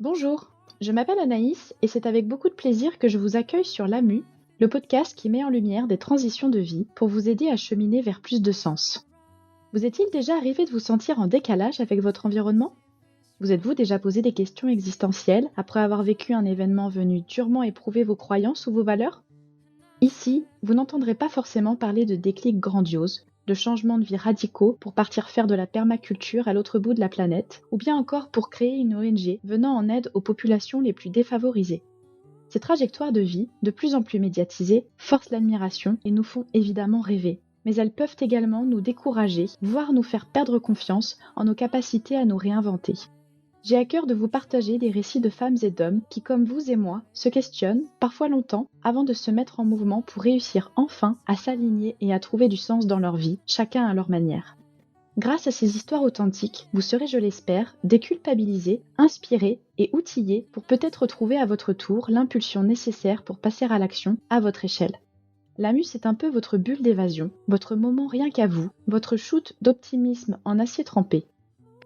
Bonjour, je m'appelle Anaïs et c'est avec beaucoup de plaisir que je vous accueille sur l'AMU, le podcast qui met en lumière des transitions de vie pour vous aider à cheminer vers plus de sens. Vous est-il déjà arrivé de vous sentir en décalage avec votre environnement ? Vous êtes-vous déjà posé des questions existentielles après avoir vécu un événement venu durement éprouver vos croyances ou vos valeurs ? Ici, vous n'entendrez pas forcément parler de déclics grandioses, de changements de vie radicaux pour partir faire de la permaculture à l'autre bout de la planète, ou bien encore pour créer une ONG venant en aide aux populations les plus défavorisées. Ces trajectoires de vie, de plus en plus médiatisées, forcent l'admiration et nous font évidemment rêver. Mais elles peuvent également nous décourager, voire nous faire perdre confiance en nos capacités à nous réinventer. J'ai à cœur de vous partager des récits de femmes et d'hommes qui, comme vous et moi, se questionnent, parfois longtemps, avant de se mettre en mouvement pour réussir enfin à s'aligner et à trouver du sens dans leur vie, chacun à leur manière. Grâce à ces histoires authentiques, vous serez, je l'espère, déculpabilisés, inspirés et outillés pour peut-être trouver à votre tour l'impulsion nécessaire pour passer à l'action à votre échelle. L'AMU, c'est un peu votre bulle d'évasion, votre moment rien qu'à vous, votre shoot d'optimisme en acier trempé.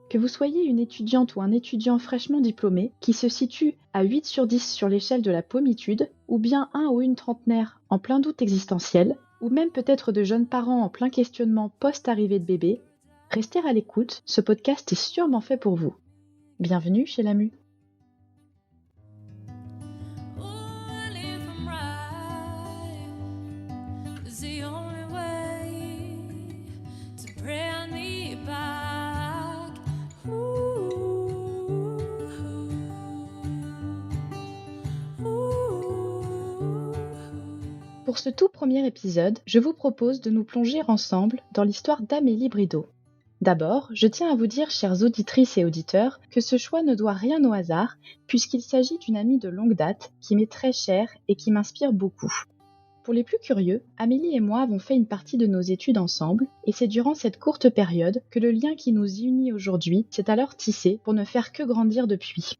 Que vous soyez une étudiante ou un étudiant fraîchement diplômé qui se situe à 8 sur 10 sur l'échelle de la pommitude, ou bien un ou une trentenaire en plein doute existentiel, ou même peut-être de jeunes parents en plein questionnement post-arrivée de bébé, restez à l'écoute, ce podcast est sûrement fait pour vous. Bienvenue chez l'AMU. Pour ce tout premier épisode, je vous propose de nous plonger ensemble dans l'histoire d'Amélie Brideau. D'abord, je tiens à vous dire, chères auditrices et auditeurs, que ce choix ne doit rien au hasard, puisqu'il s'agit d'une amie de longue date qui m'est très chère et qui m'inspire beaucoup. Pour les plus curieux, Amélie et moi avons fait une partie de nos études ensemble, et c'est durant cette courte période que le lien qui nous unit aujourd'hui s'est alors tissé pour ne faire que grandir depuis.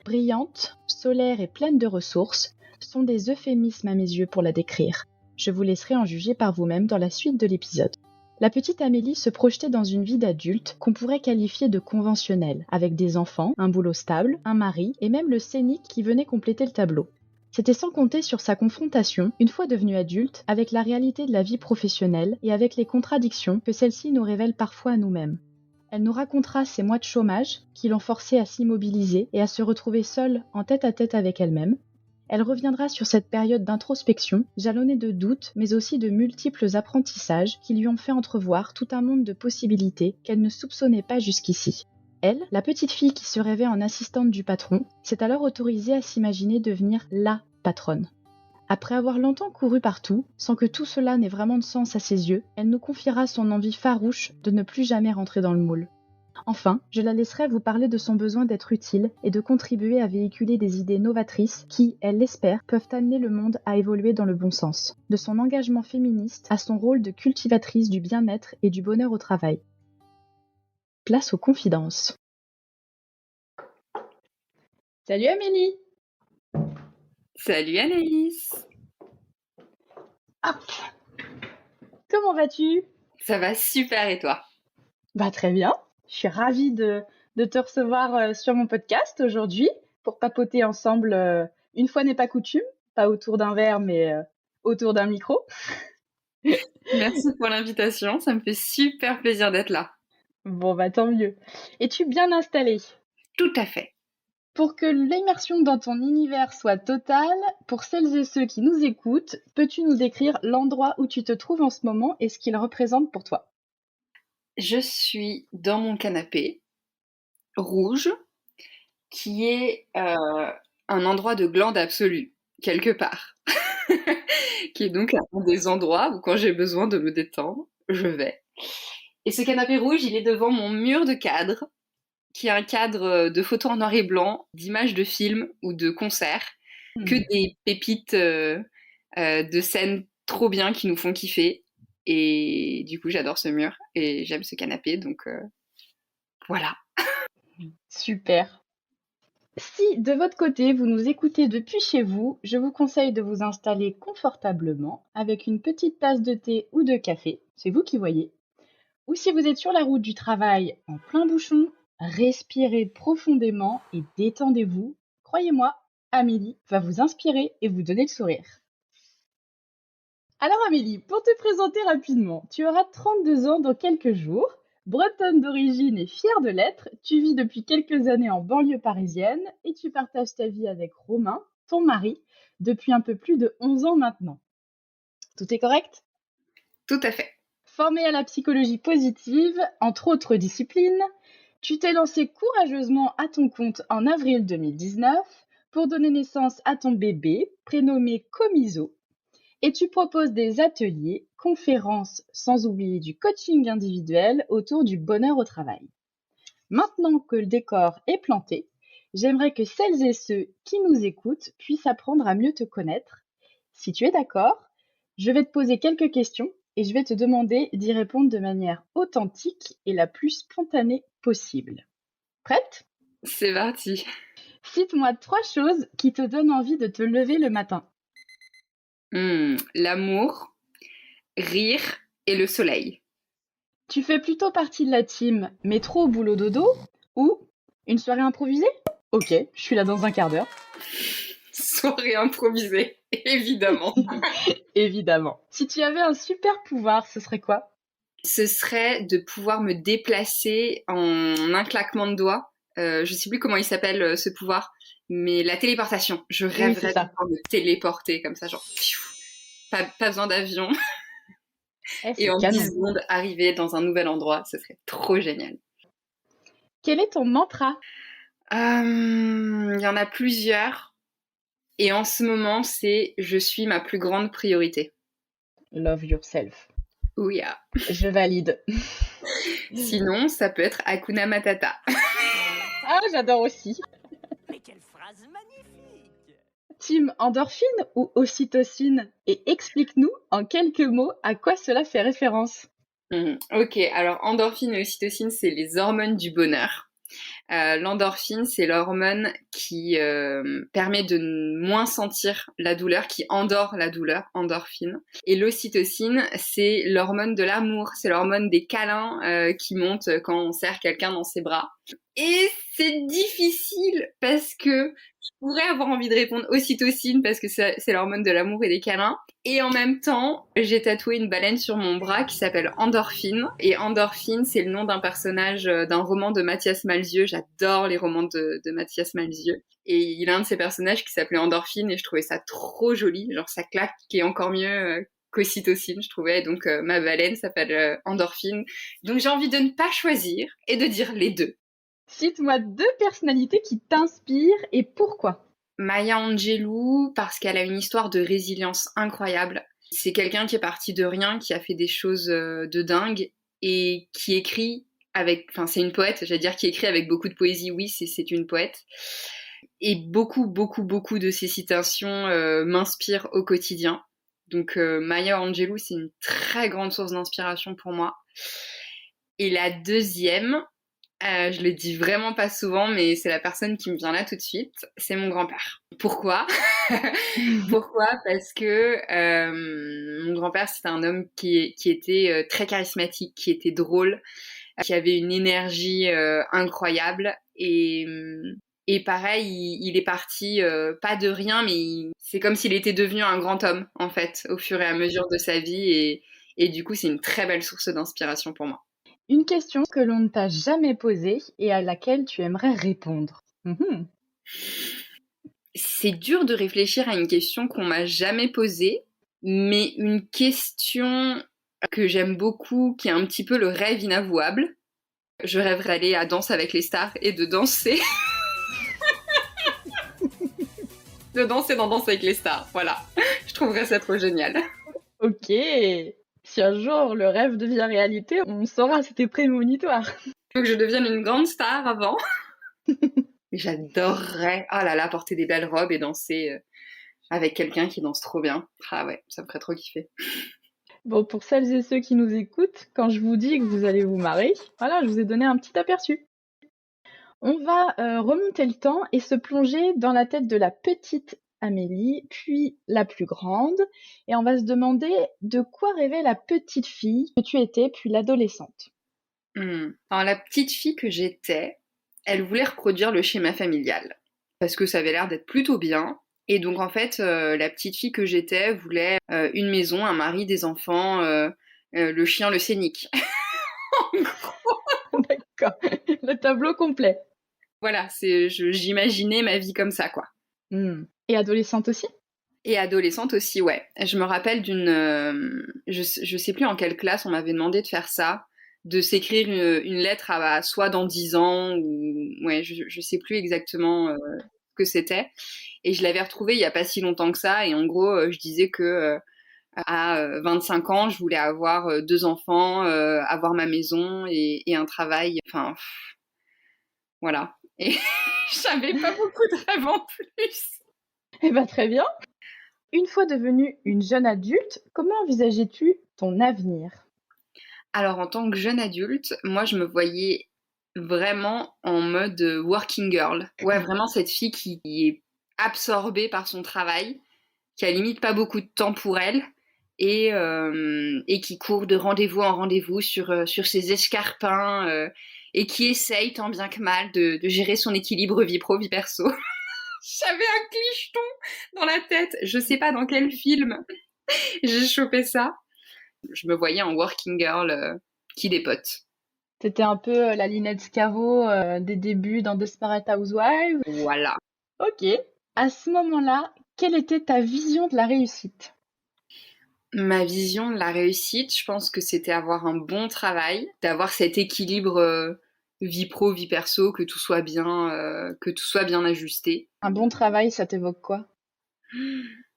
Brillante, solaire et pleine de ressources, sont des euphémismes à mes yeux pour la décrire. Je vous laisserai en juger par vous-même dans la suite de l'épisode. La petite Amélie se projetait dans une vie d'adulte qu'on pourrait qualifier de conventionnelle, avec des enfants, un boulot stable, un mari et même le scénic qui venait compléter le tableau. C'était sans compter sur sa confrontation, une fois devenue adulte, avec la réalité de la vie professionnelle et avec les contradictions que celle-ci nous révèle parfois à nous-mêmes. Elle nous racontera ses mois de chômage qui l'ont forcée à s'immobiliser et à se retrouver seule en tête-à-tête avec elle-même. Elle reviendra sur cette période d'introspection, jalonnée de doutes, mais aussi de multiples apprentissages qui lui ont fait entrevoir tout un monde de possibilités qu'elle ne soupçonnait pas jusqu'ici. Elle, la petite fille qui se rêvait en assistante du patron, s'est alors autorisée à s'imaginer devenir LA patronne. Après avoir longtemps couru partout, sans que tout cela n'ait vraiment de sens à ses yeux, elle nous confiera son envie farouche de ne plus jamais rentrer dans le moule. Enfin, je la laisserai vous parler de son besoin d'être utile et de contribuer à véhiculer des idées novatrices qui, elle l'espère, peuvent amener le monde à évoluer dans le bon sens. De son engagement féministe à son rôle de cultivatrice du bien-être et du bonheur au travail. Place aux confidences. Salut Amélie! Salut Anaïs! Hop! Comment vas-tu? Ça va super et toi? Très bien. Je suis ravie de te recevoir sur mon podcast aujourd'hui pour papoter ensemble. Une fois n'est pas coutume, pas autour d'un verre, mais autour d'un micro. Merci pour l'invitation, ça me fait super plaisir d'être là. Bon, tant mieux. Es-tu bien installée? Tout à fait. Pour que l'immersion dans ton univers soit totale, pour celles et ceux qui nous écoutent, peux-tu nous décrire l'endroit où tu te trouves en ce moment et ce qu'il représente pour toi? Je suis dans mon canapé rouge, qui est un endroit de glande absolue, quelque part. Qui est donc un des endroits où quand j'ai besoin de me détendre, je vais. Et ce canapé rouge, il est devant mon mur de cadre, qui est un cadre de photos en noir et blanc, d'images de films ou de concerts, que des pépites de scènes trop bien qui nous font kiffer. Et du coup, j'adore ce mur et j'aime ce canapé, donc voilà. Super. Si de votre côté vous nous écoutez depuis chez vous, je vous conseille de vous installer confortablement avec une petite tasse de thé ou de café, c'est vous qui voyez. Ou si vous êtes sur la route du travail en plein bouchon, Respirez profondément et détendez-vous. Croyez-moi, Amélie va vous inspirer et vous donner le sourire. Alors Amélie, pour te présenter rapidement, tu auras 32 ans dans quelques jours. Bretonne d'origine et fière de l'être, tu vis depuis quelques années en banlieue parisienne et tu partages ta vie avec Romain, ton mari, depuis un peu plus de 11 ans maintenant. Tout est correct ? Tout à fait. Formée à la psychologie positive, entre autres disciplines, tu t'es lancée courageusement à ton compte en avril 2019 pour donner naissance à ton bébé, prénommé Comiso. Et tu proposes des ateliers, conférences, sans oublier du coaching individuel autour du bonheur au travail. Maintenant que le décor est planté, j'aimerais que celles et ceux qui nous écoutent puissent apprendre à mieux te connaître. Si tu es d'accord, je vais te poser quelques questions et je vais te demander d'y répondre de manière authentique et la plus spontanée possible. Prête ? C'est parti. Cite-moi 3 choses qui te donnent envie de te lever le matin. L'amour, rire et le soleil. Tu fais plutôt partie de la team métro au boulot dodo ou une soirée improvisée ? Ok, je suis là dans un quart d'heure. Soirée improvisée, évidemment. Évidemment. Si tu avais un super pouvoir, ce serait quoi ? Ce serait de pouvoir me déplacer en un claquement de doigts. Je sais plus comment il s'appelle ce pouvoir, mais la téléportation. Je rêverais de pouvoir me téléporter comme ça, genre pas besoin d'avion. Et en 10 secondes, arriver dans un nouvel endroit, ce serait trop génial. Quel est ton mantra ? Il y en a plusieurs. Et en ce moment, c'est « Je suis ma plus grande priorité ». Love yourself. Oh yeah. Je valide. Sinon, ça peut être Hakuna Matata. Ah, j'adore aussi. Mais quelle phrase magnifique! Team endorphine ou ocytocine ? Et explique-nous en quelques mots à quoi cela fait référence. Ok, alors endorphine et ocytocine, c'est les hormones du bonheur. L'endorphine, c'est l'hormone qui permet de moins sentir la douleur, qui endort la douleur, endorphine. Et l'ocytocine, c'est l'hormone de l'amour, c'est l'hormone des câlins qui monte quand on serre quelqu'un dans ses bras. Et c'est difficile parce que je pourrais avoir envie de répondre ocytocine parce que c'est l'hormone de l'amour et des câlins. Et en même temps, j'ai tatoué une baleine sur mon bras qui s'appelle Endorphine. Et Endorphine, c'est le nom d'un personnage d'un roman de Mathias Malzieu. J'adore les romans de Mathias Malzieu. Et il a un de ses personnages qui s'appelait Endorphine et je trouvais ça trop joli. Genre ça claque, qui est encore mieux qu'ocytocine, je trouvais. Donc ma baleine s'appelle Endorphine. Donc j'ai envie de ne pas choisir et de dire les deux. Cite-moi 2 personnalités qui t'inspirent et pourquoi ? Maya Angelou, parce qu'elle a une histoire de résilience incroyable. C'est quelqu'un qui est parti de rien, qui a fait des choses de dingue et qui écrit avec... Enfin, c'est une poète, j'allais dire qui écrit avec beaucoup de poésie. Oui, c'est une poète. Et beaucoup de ses citations m'inspirent au quotidien. Donc Maya Angelou, c'est une très grande source d'inspiration pour moi. Et la deuxième... je le dis vraiment pas souvent, mais c'est la personne qui me vient là tout de suite, c'est mon grand-père. Pourquoi ? Pourquoi ? Parce que mon grand-père, c'était un homme qui était très charismatique, qui était drôle, qui avait une énergie incroyable. Et pareil, il est parti pas de rien, mais c'est comme s'il était devenu un grand homme, en fait, au fur et à mesure de sa vie. Et du coup, c'est une très belle source d'inspiration pour moi. Une question que l'on ne t'a jamais posée et à laquelle tu aimerais répondre. C'est dur de réfléchir à une question qu'on m'a jamais posée, mais une question que j'aime beaucoup, qui est un petit peu le rêve inavouable. Je rêverais d'aller à Danse avec les stars et de danser. De danser dans Danse avec les stars, voilà. Je trouverais ça trop génial. Ok. Si un jour le rêve devient réalité, on saura, c'était prémonitoire. Faut que je devienne une grande star avant. J'adorerais, oh là là, porter des belles robes et danser avec quelqu'un qui danse trop bien. Ah ouais, ça me ferait trop kiffer. Bon, pour celles et ceux qui nous écoutent, quand je vous dis que vous allez vous marrer, voilà, je vous ai donné un petit aperçu. On va remonter le temps et se plonger dans la tête de la petite Amélie, puis la plus grande, et on va se demander de quoi rêvait la petite fille que tu étais, puis l'adolescente. Alors la petite fille que j'étais, elle voulait reproduire le schéma familial parce que ça avait l'air d'être plutôt bien. Et donc en fait, la petite fille que j'étais voulait une maison, un mari, des enfants, le chien, le scénic. En gros, D'accord. Le tableau complet. voilà, j'imaginais ma vie comme ça, quoi. Et adolescente aussi? Et adolescente aussi, ouais. Je me rappelle je sais plus en quelle classe on m'avait demandé de faire ça, de s'écrire une lettre à soi dans 10 ans, ou ouais, je sais plus exactement ce que c'était. Et je l'avais retrouvée il y a pas si longtemps que ça, et en gros, je disais que à 25 ans, je voulais avoir 2 enfants, avoir ma maison et un travail, enfin, voilà. Et j'avais pas beaucoup de rêves en plus. Eh ben, très bien. Une fois devenue une jeune adulte, comment envisageais-tu ton avenir? Alors, en tant que jeune adulte, moi, je me voyais vraiment en mode working girl. Ouais, vraiment cette fille qui est absorbée par son travail, qui a limite pas beaucoup de temps pour elle et qui court de rendez-vous en rendez-vous sur ses escarpins et qui essaye tant bien que mal de gérer son équilibre vie pro, vie perso. J'avais un clicheton dans la tête. Je sais pas dans quel film j'ai chopé ça. Je me voyais en working girl qui dépote. C'était un peu la Lynette Scavo des débuts dans Desperate Housewives. Voilà. Ok. À ce moment-là, quelle était ta vision de la réussite? Ma vision de la réussite, je pense que c'était avoir un bon travail, d'avoir cet équilibre vie pro, vie perso, que tout soit bien ajusté. Un bon travail, ça t'évoque quoi?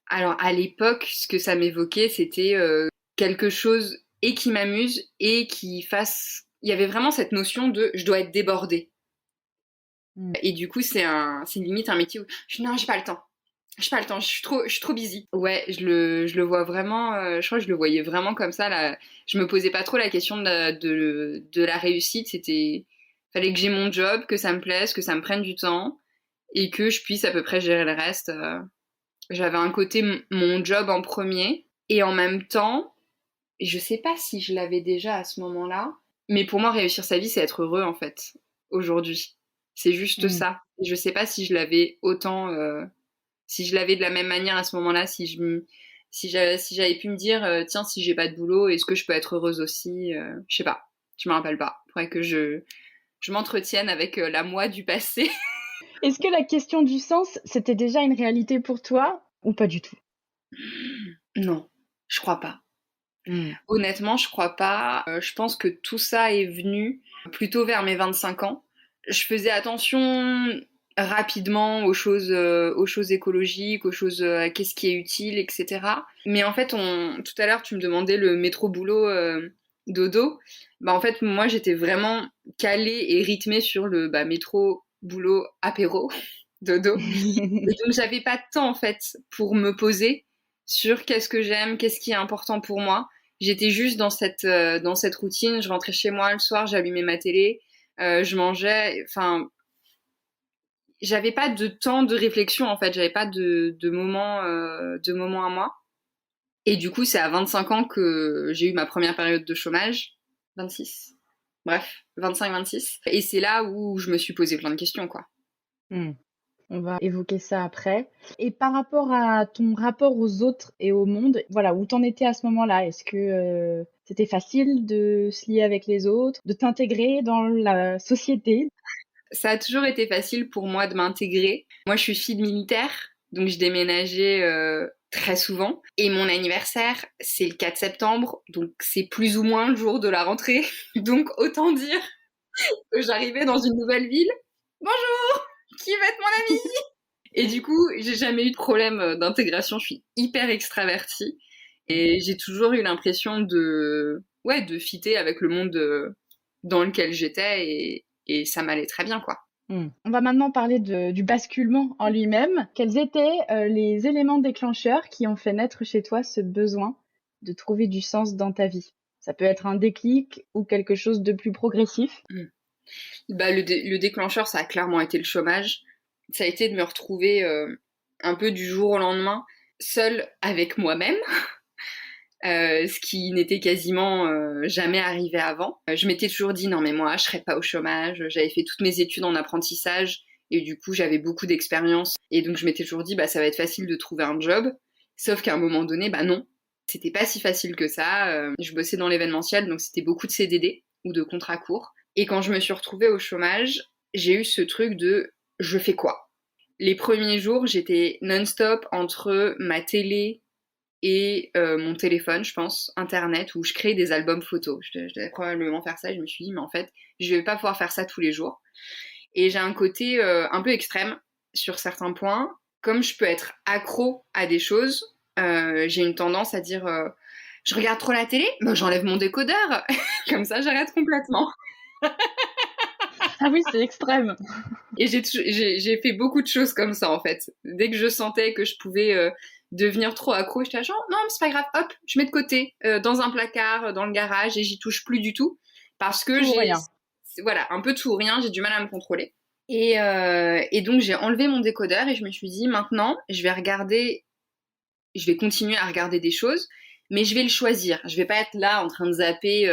Alors à l'époque, ce que ça m'évoquait, c'était quelque chose et qui m'amuse et qui fasse. Il y avait vraiment cette notion de je dois être débordée. Et du coup, c'est limite un métier où non, j'ai pas le temps. J'ai pas le temps, je suis trop busy. Ouais, je le vois vraiment, je crois que je le voyais vraiment comme ça, là. Je me posais pas trop la question de la réussite, fallait que j'ai mon job, que ça me plaise, que ça me prenne du temps, et que je puisse à peu près gérer le reste. J'avais un côté mon job en premier, et en même temps, je sais pas si je l'avais déjà à ce moment-là, mais pour moi, réussir sa vie, c'est être heureux, en fait, aujourd'hui. C'est juste ça. Je sais pas si je l'avais autant, si je l'avais de la même manière à ce moment-là, si j'avais pu me dire, tiens, si j'ai pas de boulot, est-ce que je peux être heureuse aussi? Je sais pas. Je me rappelle pas. Faudrait que je m'entretienne avec la moi du passé. Est-ce que la question du sens, c'était déjà une réalité pour toi ou pas du tout? Non, je crois pas. Honnêtement, je crois pas. Je pense que tout ça est venu plutôt vers mes 25 ans. Je faisais attention rapidement aux choses écologiques, aux choses, qu'est-ce qui est utile, etc. Mais en fait, tout à l'heure, tu me demandais le métro boulot dodo. Bah en fait, moi, j'étais vraiment calée et rythmée sur le métro boulot apéro dodo. Et donc, j'avais pas de temps en fait pour me poser sur qu'est-ce que j'aime, qu'est-ce qui est important pour moi. J'étais juste dans cette routine. Je rentrais chez moi le soir, j'allumais ma télé, je mangeais. Enfin, j'avais pas de temps de réflexion en fait. J'avais pas de moment à moi. Et du coup, c'est à 25 ans que j'ai eu ma première période de chômage. 26. Bref, 25-26. Et c'est là où je me suis posé plein de questions, quoi. On va évoquer ça après. Et par rapport à ton rapport aux autres et au monde, voilà, où t'en étais à ce moment-là? Est-ce que c'était facile de se lier avec les autres, de t'intégrer dans la société? Ça a toujours été facile pour moi de m'intégrer. Moi, je suis fille de militaire, donc je déménageais très souvent. Et mon anniversaire, c'est le 4 septembre, donc c'est plus ou moins le jour de la rentrée. Donc autant dire que j'arrivais dans une nouvelle ville. Bonjour, qui va être mon ami? Et du coup, j'ai jamais eu de problème d'intégration. Je suis hyper extravertie et j'ai toujours eu l'impression de fitter avec le monde dans lequel j'étais et ça m'allait très bien, quoi. On va maintenant parler du basculement en lui-même. Quels étaient les éléments déclencheurs qui ont fait naître chez toi ce besoin de trouver du sens dans ta vie? Ça peut être un déclic ou quelque chose de plus progressif. Le déclencheur, ça a clairement été le chômage. Ça a été de me retrouver un peu du jour au lendemain, seule avec moi-même. ce qui n'était quasiment jamais arrivé avant. Je m'étais toujours dit non mais moi je serais pas au chômage, j'avais fait toutes mes études en apprentissage et du coup j'avais beaucoup d'expérience et donc je m'étais toujours dit bah ça va être facile de trouver un job, sauf qu'à un moment donné bah non, c'était pas si facile que ça. Je bossais dans l'événementiel donc c'était beaucoup de CDD ou de contrats courts et quand je me suis retrouvée au chômage, j'ai eu ce truc de je fais quoi? Les premiers jours, j'étais non-stop entre ma télé et mon téléphone, je pense, internet, où je crée des albums photos. Je devais probablement faire ça, et je me suis dit, mais en fait, je vais pas pouvoir faire ça tous les jours. Et j'ai un côté un peu extrême sur certains points. Comme je peux être accro à des choses, j'ai une tendance à dire, je regarde trop la télé, ben j'enlève mon décodeur, comme ça j'arrête complètement. Ah oui, c'est extrême. Et j'ai fait beaucoup de choses comme ça, en fait. Dès que je sentais que je pouvais devenir trop accro, j'étais genre, non, mais c'est pas grave, hop, je mets de côté, dans un placard, dans le garage, et j'y touche plus du tout. Parce que Tout ou rien. voilà, un peu tout ou rien, j'ai du mal à me contrôler. Et donc, j'ai enlevé mon décodeur et je me suis dit, maintenant, je vais continuer à regarder des choses, mais je vais le choisir. Je vais pas être là en train de zapper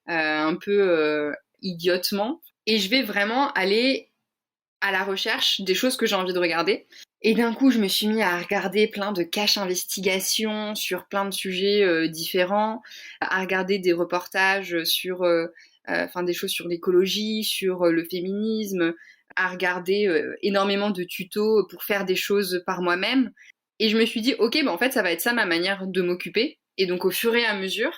un peu idiotement. Et je vais vraiment aller à la recherche des choses que j'ai envie de regarder. Et d'un coup, je me suis mis à regarder plein de caches investigations sur plein de sujets différents, à regarder des reportages sur, des choses sur l'écologie, sur le féminisme, à regarder énormément de tutos pour faire des choses par moi-même. Et je me suis dit, ok, bah en fait, ça va être ça ma manière de m'occuper. Et donc, au fur et à mesure,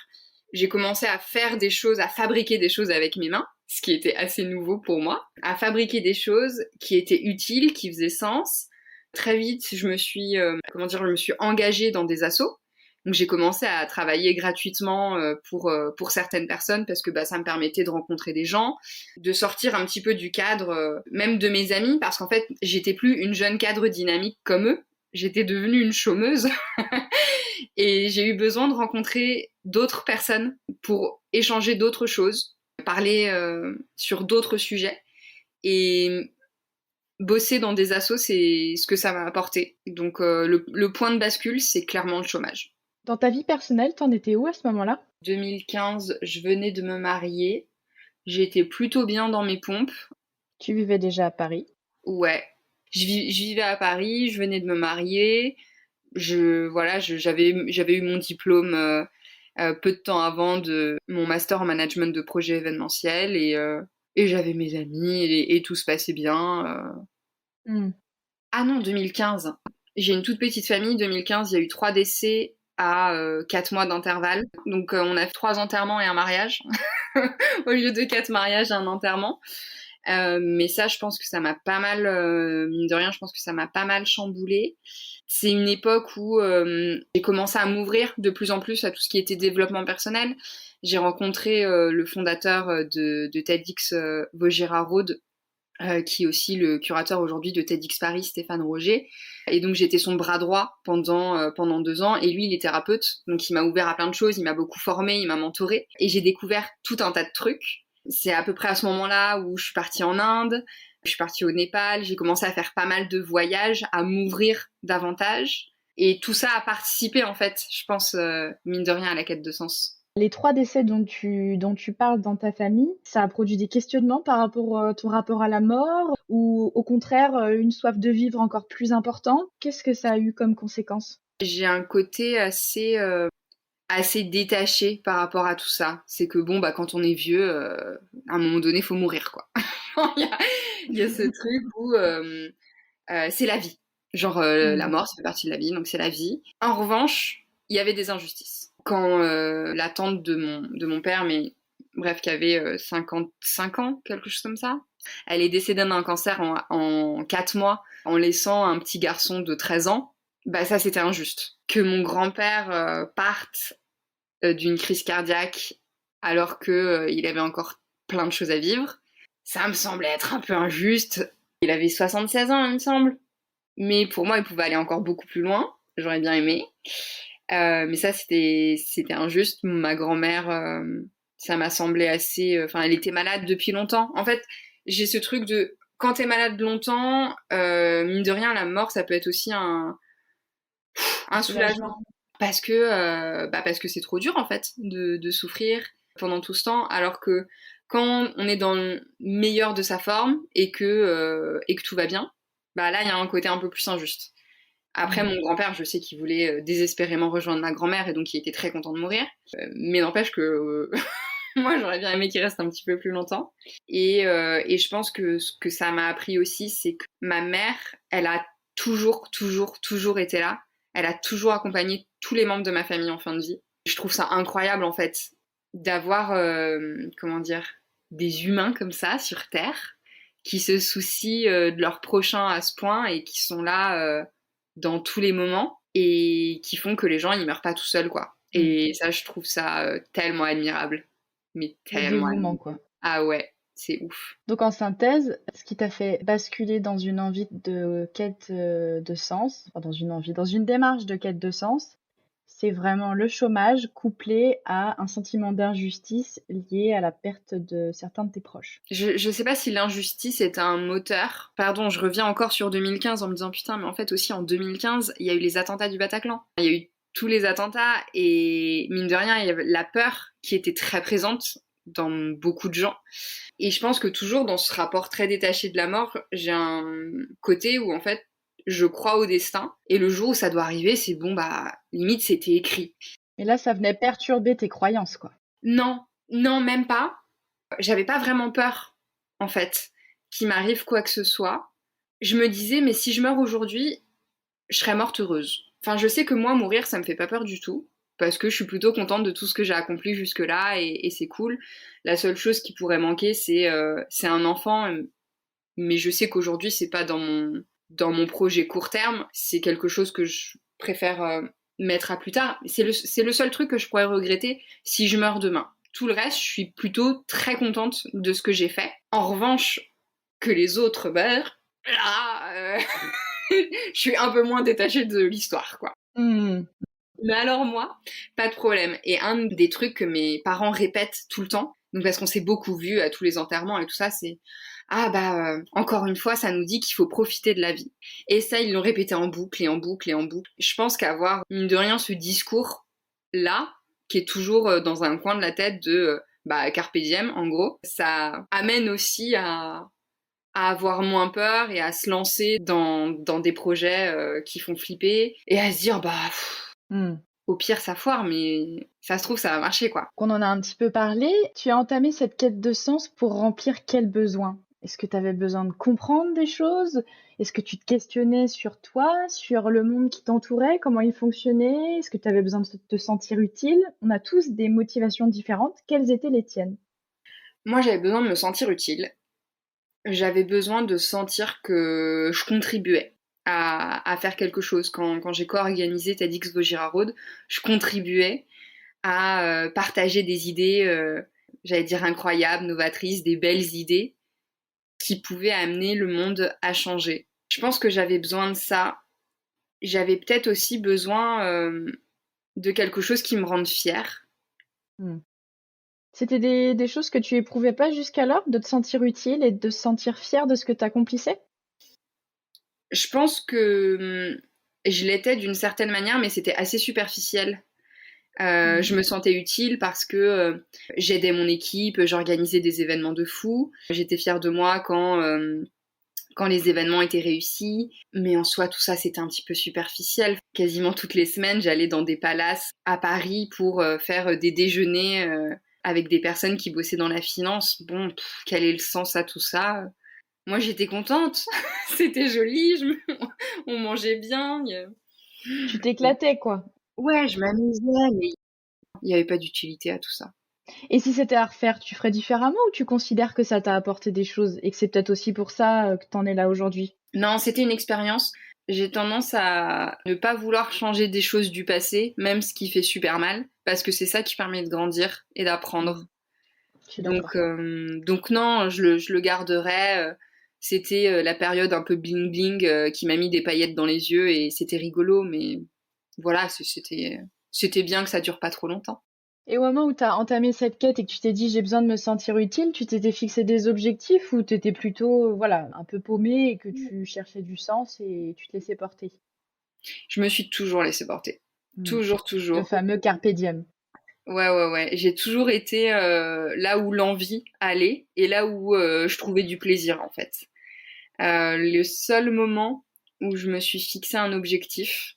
j'ai commencé à faire des choses, à fabriquer des choses avec mes mains, ce qui était assez nouveau pour moi, à fabriquer des choses qui étaient utiles, qui faisaient sens. Très vite, je me suis engagée dans des assos. Donc j'ai commencé à travailler gratuitement pour certaines personnes parce que bah, ça me permettait de rencontrer des gens, de sortir un petit peu du cadre, même de mes amis, parce qu'en fait, j'étais plus une jeune cadre dynamique comme eux. J'étais devenue une chômeuse et j'ai eu besoin de rencontrer d'autres personnes pour échanger d'autres choses, parler sur d'autres sujets et bosser dans des assos, c'est ce que ça m'a apporté. Donc le point de bascule, c'est clairement le chômage. Dans ta vie personnelle, t'en étais où à ce moment-là? 2015, je venais de me marier. J'étais plutôt bien dans mes pompes. Tu vivais déjà à Paris. Ouais. Je vivais à Paris, je venais de me marier. J'avais eu mon diplôme peu de temps avant de mon master en management de projet événementiel et j'avais mes amis et tout se passait bien. Hmm. Ah non, 2015. J'ai une toute petite famille. 2015, il y a eu 3 décès à 4 mois d'intervalle. Donc on a 3 enterrements et un mariage au lieu de 4 mariages et un enterrement. Mais ça, je pense que ça m'a pas mal, mine de rien, je pense que ça m'a pas mal chamboulée. C'est une époque où j'ai commencé à m'ouvrir de plus en plus à tout ce qui était développement personnel. J'ai rencontré le fondateur de TEDx Vaugirard Rhôde, qui est aussi le curateur aujourd'hui de TEDx Paris, Stéphane Roger. Et donc j'étais son bras droit pendant 2 ans. Et lui, il est thérapeute, donc il m'a ouvert à plein de choses, il m'a beaucoup formé, il m'a mentoré. Et j'ai découvert tout un tas de trucs. C'est à peu près à ce moment-là où je suis partie en Inde, je suis partie au Népal, j'ai commencé à faire pas mal de voyages, à m'ouvrir davantage. Et tout ça a participé, en fait, je pense, mine de rien, à la quête de sens. Les 3 décès dont tu parles dans ta famille, ça a produit des questionnements par rapport à ton rapport à la mort ou au contraire une soif de vivre encore plus importante? Qu'est-ce que ça a eu comme conséquence? J'ai un côté assez détaché par rapport à tout ça. C'est que bon, bah quand on est vieux, à un moment donné, faut mourir, quoi. Il y a ce truc où c'est la vie. Genre la mort, ça fait partie de la vie, donc c'est la vie. En revanche, il y avait des injustices. Quand la tante de mon père, mais bref, qui avait 55 ans, quelque chose comme ça, elle est décédée d'un cancer en 4 mois, en laissant un petit garçon de 13 ans. Bah ça, c'était injuste. Que mon grand-père parte d'une crise cardiaque alors que il avait encore plein de choses à vivre, ça me semblait être un peu injuste. Il avait 76 ans, il me semble. Mais pour moi, il pouvait aller encore beaucoup plus loin. J'aurais bien aimé. Mais ça, c'était injuste. Ma grand-mère, ça m'a semblé assez... Enfin, elle était malade depuis longtemps. En fait, j'ai ce truc de... Quand t'es malade longtemps, mine de rien, la mort, ça peut être aussi un soulagement. parce que c'est trop dur en fait de souffrir pendant tout ce temps, alors que quand on est dans le meilleur de sa forme et que tout va bien, bah là il y a un côté un peu plus injuste. Après, mon grand-père, je sais qu'il voulait désespérément rejoindre ma grand-mère et donc il était très content de mourir. Mais n'empêche que moi, j'aurais bien aimé qu'il reste un petit peu plus longtemps. Et je pense que ce que ça m'a appris aussi, c'est que ma mère, elle a toujours, toujours, toujours été là. Elle a toujours accompagné tous les membres de ma famille en fin de vie. Je trouve ça incroyable, en fait, d'avoir, comment dire, des humains comme ça sur Terre qui se soucient de leurs prochains à ce point et qui sont là dans tous les moments et qui font que les gens ils meurent pas tout seuls quoi. Et ça je trouve ça tellement admirable. Mais Le tellement dévouement, admirable. quoi. Ah ouais, c'est ouf. Donc en synthèse, ce qui t'a fait basculer dans une envie de quête de sens, enfin dans une démarche de quête de sens, c'est vraiment le chômage couplé à un sentiment d'injustice lié à la perte de certains de tes proches. Je sais pas si l'injustice est un moteur. Pardon, je reviens encore sur 2015 en me disant putain, mais en fait aussi en 2015, il y a eu les attentats du Bataclan. Il y a eu tous les attentats et mine de rien, il y avait la peur qui était très présente dans beaucoup de gens. Et je pense que toujours dans ce rapport très détaché de la mort, j'ai un côté où en fait, je crois au destin et le jour où ça doit arriver, c'est bon bah limite c'était écrit. Et là, ça venait perturber tes croyances, quoi. Non, non même pas. J'avais pas vraiment peur, en fait, qu'il m'arrive quoi que ce soit. Je me disais, mais si je meurs aujourd'hui, je serais morte heureuse. Enfin, je sais que moi, mourir, ça me fait pas peur du tout, parce que je suis plutôt contente de tout ce que j'ai accompli jusque-là, et c'est cool. La seule chose qui pourrait manquer, c'est un enfant, mais je sais qu'aujourd'hui, c'est pas dans mon projet court terme, c'est quelque chose que je préfère mettre à plus tard. C'est le seul truc que je pourrais regretter si je meurs demain. Tout le reste, je suis plutôt très contente de ce que j'ai fait. En revanche, que les autres meurent, là, je suis un peu moins détachée de l'histoire, quoi. Mmh. Mais alors moi, pas de problème. Et un des trucs que mes parents répètent tout le temps, donc parce qu'on s'est beaucoup vu à tous les enterrements et tout ça, c'est ah bah encore une fois, ça nous dit qu'il faut profiter de la vie. Et ça, ils l'ont répété en boucle et en boucle et en boucle. Je pense qu'avoir mine de rien ce discours là, qui est toujours dans un coin de la tête de bah carpe diem en gros, ça amène aussi à avoir moins peur et à se lancer dans des projets qui font flipper et à se dire bah au pire ça foire mais ça se trouve ça va marcher quoi. Qu'on en a un petit peu parlé, tu as entamé cette quête de sens pour remplir quel besoin? Est-ce que tu avais besoin de comprendre des choses? Est-ce que tu te questionnais sur toi, sur le monde qui t'entourait, comment il fonctionnait? Est-ce que tu avais besoin de te sentir utile? On a tous des motivations différentes. Quelles étaient les tiennes? Moi j'avais besoin de me sentir utile. J'avais besoin de sentir que je contribuais à faire quelque chose. Quand j'ai co-organisé TEDx Vaugirard Road, je contribuais à partager des idées, j'allais dire incroyables, novatrices, des belles idées qui pouvaient amener le monde à changer. Je pense que j'avais besoin de ça. J'avais peut-être aussi besoin de quelque chose qui me rende fière. C'était des choses que tu éprouvais pas jusqu'alors, de te sentir utile et de te sentir fière de ce que tu accomplissais? Je pense que je l'étais d'une certaine manière, mais c'était assez superficiel. Je me sentais utile parce que j'aidais mon équipe, j'organisais des événements de fou. J'étais fière de moi quand les événements étaient réussis. Mais en soi, tout ça, c'était un petit peu superficiel. Quasiment toutes les semaines, j'allais dans des palaces à Paris pour faire des déjeuners avec des personnes qui bossaient dans la finance. Bon, quel est le sens à tout ça? Moi, j'étais contente. C'était joli, on mangeait bien. Tu t'éclatais, quoi. Ouais, je m'amusais, mais il n'y avait pas d'utilité à tout ça. Et si c'était à refaire, tu ferais différemment ou tu considères que ça t'a apporté des choses et que c'est peut-être aussi pour ça que t'en es là aujourd'hui? Non, c'était une expérience. J'ai tendance à ne pas vouloir changer des choses du passé, même ce qui fait super mal, parce que c'est ça qui permet de grandir et d'apprendre. Je suis d'accord. Donc non, je le garderai. C'était la période un peu bling bling qui m'a mis des paillettes dans les yeux et c'était rigolo, mais voilà, c'était bien que ça dure pas trop longtemps. Et au moment où tu as entamé cette quête et que tu t'es dit j'ai besoin de me sentir utile, tu t'étais fixé des objectifs ou tu étais plutôt voilà, un peu paumé et que tu cherchais du sens et tu te laissais porter? Je me suis toujours laissée porter. Mm. Toujours, Le toujours. fameux carpe diem. Ouais, ouais, ouais. J'ai toujours été là où l'envie allait et là où je trouvais du plaisir, en fait. Le seul moment où je me suis fixé un objectif,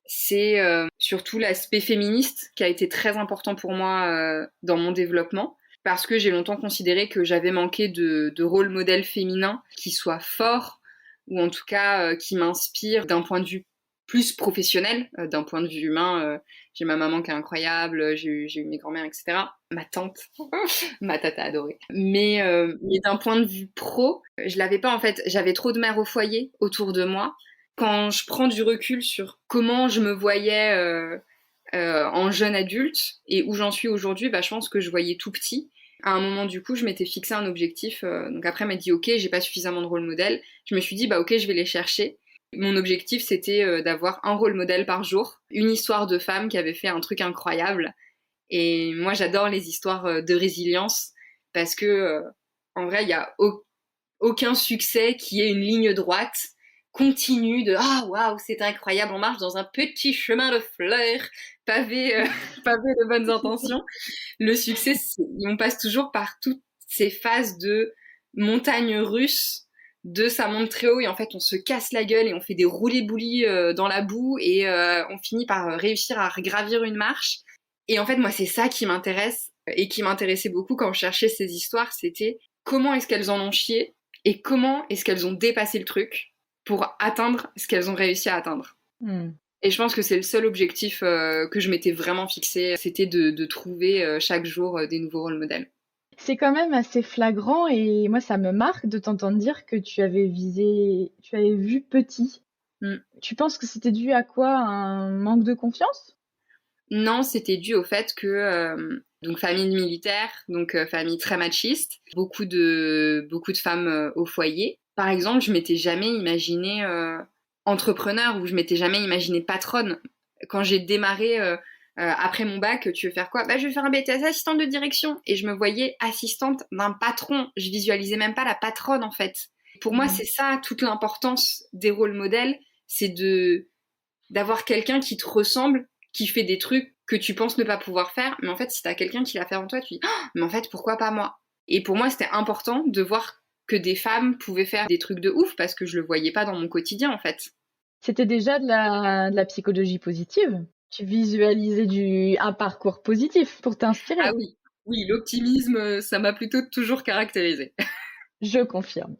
c'est surtout l'aspect féministe qui a été très important pour moi dans mon développement, parce que j'ai longtemps considéré que j'avais manqué de rôle modèle féminin qui soit fort, ou en tout cas qui m'inspire d'un point de vue plus professionnel, d'un point de vue humain. J'ai ma maman qui est incroyable, j'ai eu mes grands-mères, etc. Ma tante, ma tata adorée. Mais d'un point de vue pro, je l'avais pas en fait. J'avais trop de mères au foyer autour de moi. Quand je prends du recul sur comment je me voyais en jeune adulte et où j'en suis aujourd'hui, bah, je pense que je voyais tout petit. À un moment, du coup, je m'étais fixé un objectif. Donc après, elle m'a dit, ok, j'ai pas suffisamment de rôle modèle. Je me suis dit, bah ok, je vais les chercher. Mon objectif, c'était d'avoir un rôle modèle par jour, une histoire de femme qui avait fait un truc incroyable. Et moi, j'adore les histoires de résilience parce que, en vrai, il y a aucun succès qui ait une ligne droite continue de ah waouh c'est incroyable, on marche dans un petit chemin de fleurs pavé pavé de bonnes intentions. Le succès, on passe toujours par toutes ces phases de montagne russe, de ça monte très haut et en fait on se casse la gueule et on fait des roulés-boulis dans la boue et on finit par réussir à gravir une marche. Et en fait moi c'est ça qui m'intéresse et qui m'intéressait beaucoup quand je cherchais ces histoires, c'était comment est-ce qu'elles en ont chié et comment est-ce qu'elles ont dépassé le truc pour atteindre ce qu'elles ont réussi à atteindre. Mm. Et je pense que c'est le seul objectif que je m'étais vraiment fixé, c'était de trouver chaque jour des nouveaux rôles modèles. C'est quand même assez flagrant et moi ça me marque de t'entendre dire que tu avais vu petit. Mm. Tu penses que c'était dû à quoi? Un manque de confiance? Non, c'était dû au fait que donc famille militaire, donc famille très machiste, beaucoup de femmes au foyer. Par exemple, je m'étais jamais imaginée entrepreneur ou je m'étais jamais imaginée patronne. Quand j'ai démarré après mon bac, tu veux faire quoi? Bah, je vais faire un BTS assistante de direction et je me voyais assistante d'un patron. Je visualisais même pas la patronne en fait. Pour moi, Mm. c'est ça toute l'importance des rôles modèles, c'est d'avoir quelqu'un qui te ressemble, qui fait des trucs que tu penses ne pas pouvoir faire, mais en fait, si t'as quelqu'un qui l'a fait en toi, tu dis oh, mais en fait, pourquoi pas moi? Et pour moi, c'était important de voir que des femmes pouvaient faire des trucs de ouf parce que je le voyais pas dans mon quotidien en fait. C'était déjà de la psychologie positive. Tu visualisais un parcours positif pour Ah t'inspirer. oui, oui, l'optimisme, ça m'a plutôt toujours caractérisé. Je confirme.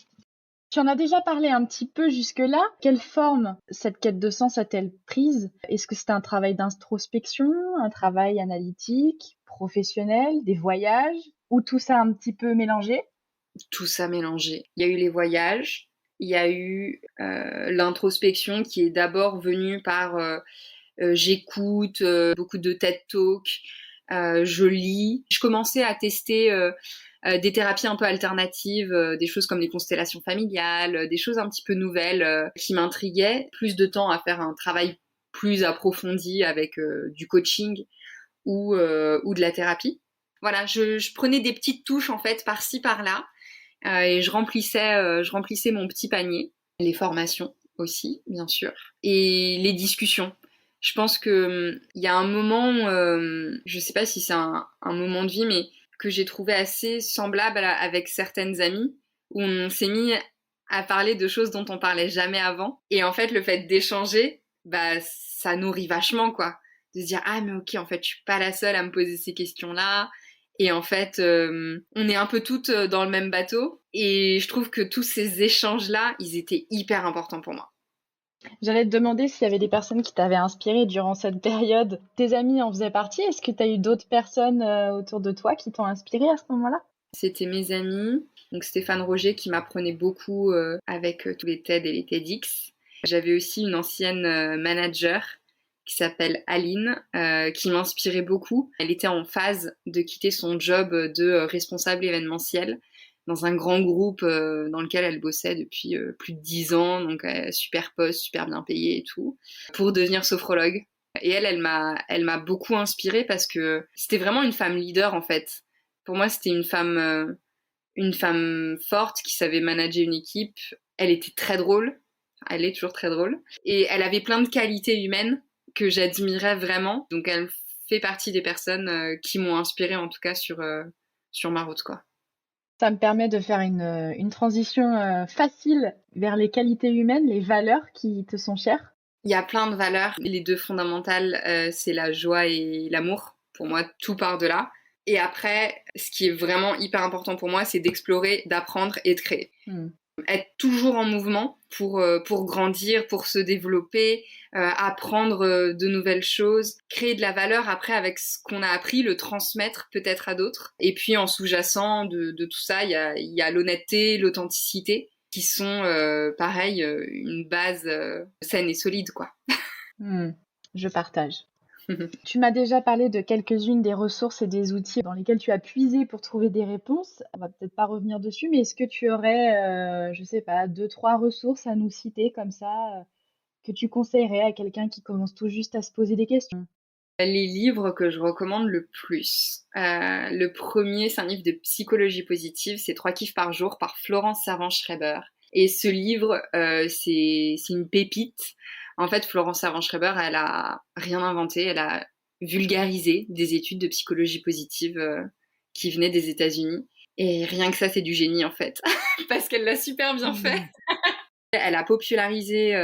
Tu en as déjà parlé un petit peu jusque-là. Quelle forme cette quête de sens a-t-elle prise? Est-ce que c'était un travail d'introspection, un travail analytique, professionnel, des voyages, ou tout ça un petit peu mélangé? Tout ça mélangé. Il y a eu les voyages, il y a eu l'introspection qui est d'abord venue par j'écoute beaucoup de TED Talk, je lis. Je commençais à tester des thérapies un peu alternatives, des choses comme les constellations familiales, des choses un petit peu nouvelles qui m'intriguaient. Plus de temps à faire un travail plus approfondi avec du coaching ou de la thérapie. Voilà, je prenais des petites touches en fait par-ci par-là et je remplissais mon petit panier. Les formations aussi, bien sûr, et les discussions. Je pense que il y a un moment, je sais pas si c'est un moment de vie, mais que j'ai trouvé assez semblable avec certaines amies, où on s'est mis à parler de choses dont on parlait jamais avant. Et en fait, le fait d'échanger, bah, ça nourrit vachement, quoi. De se dire, ah, mais ok, en fait, je suis pas la seule à me poser ces questions-là. Et en fait, on est un peu toutes dans le même bateau. Et je trouve que tous ces échanges-là, ils étaient hyper importants pour moi. J'allais te demander s'il y avait des personnes qui t'avaient inspiré durant cette période. Tes amis en faisaient partie. Est-ce que tu as eu d'autres personnes autour de toi qui t'ont inspiré à ce moment-là? C'était mes amis, donc Stéphane Roger qui m'apprenait beaucoup avec tous les TED et les TEDx. J'avais aussi une ancienne manager qui s'appelle Aline, qui m'inspirait beaucoup. Elle était en phase de quitter son job de responsable événementiel dans un grand groupe dans lequel elle bossait depuis plus de 10 ans, donc super poste, super bien payé et tout, pour devenir sophrologue. Et elle m'a beaucoup inspirée parce que c'était vraiment une femme leader en fait. Pour moi, c'était une femme forte qui savait manager une équipe. Elle était très drôle. Elle est toujours très drôle. Et elle avait plein de qualités humaines que j'admirais vraiment. Donc elle fait partie des personnes qui m'ont inspirée en tout cas sur ma route, quoi. Ça me permet de faire une transition facile vers les qualités humaines, les valeurs qui te sont chères. Il y a plein de valeurs. Les deux fondamentales, c'est la joie et l'amour. Pour moi, tout part de là. Et après, ce qui est vraiment hyper important pour moi, c'est d'explorer, d'apprendre et de créer. Être toujours en mouvement pour grandir, pour se développer, apprendre de nouvelles choses, créer de la valeur après avec ce qu'on a appris, le transmettre peut-être à d'autres. Et puis en sous-jacent de tout ça, il y a l'honnêteté, l'authenticité, qui sont pareil, une base saine et solide, quoi. Je partage. Tu m'as déjà parlé de quelques-unes des ressources et des outils dans lesquels tu as puisé pour trouver des réponses. On va peut-être pas revenir dessus, mais est-ce que tu aurais, je sais pas, 2, 3 ressources à nous citer comme ça, que tu conseillerais à quelqu'un qui commence tout juste à se poser des questions? Les livres que je recommande le plus. Le premier, c'est un livre de psychologie positive, c'est 3 kiffs par jour par Florence Servan-Schreiber. Et ce livre, c'est une pépite. En fait, Florence Servan-Schreiber, elle a rien inventé, elle a vulgarisé des études de psychologie positive qui venaient des États-Unis. Et rien que ça, c'est du génie en fait, parce qu'elle l'a super bien fait. Elle a popularisé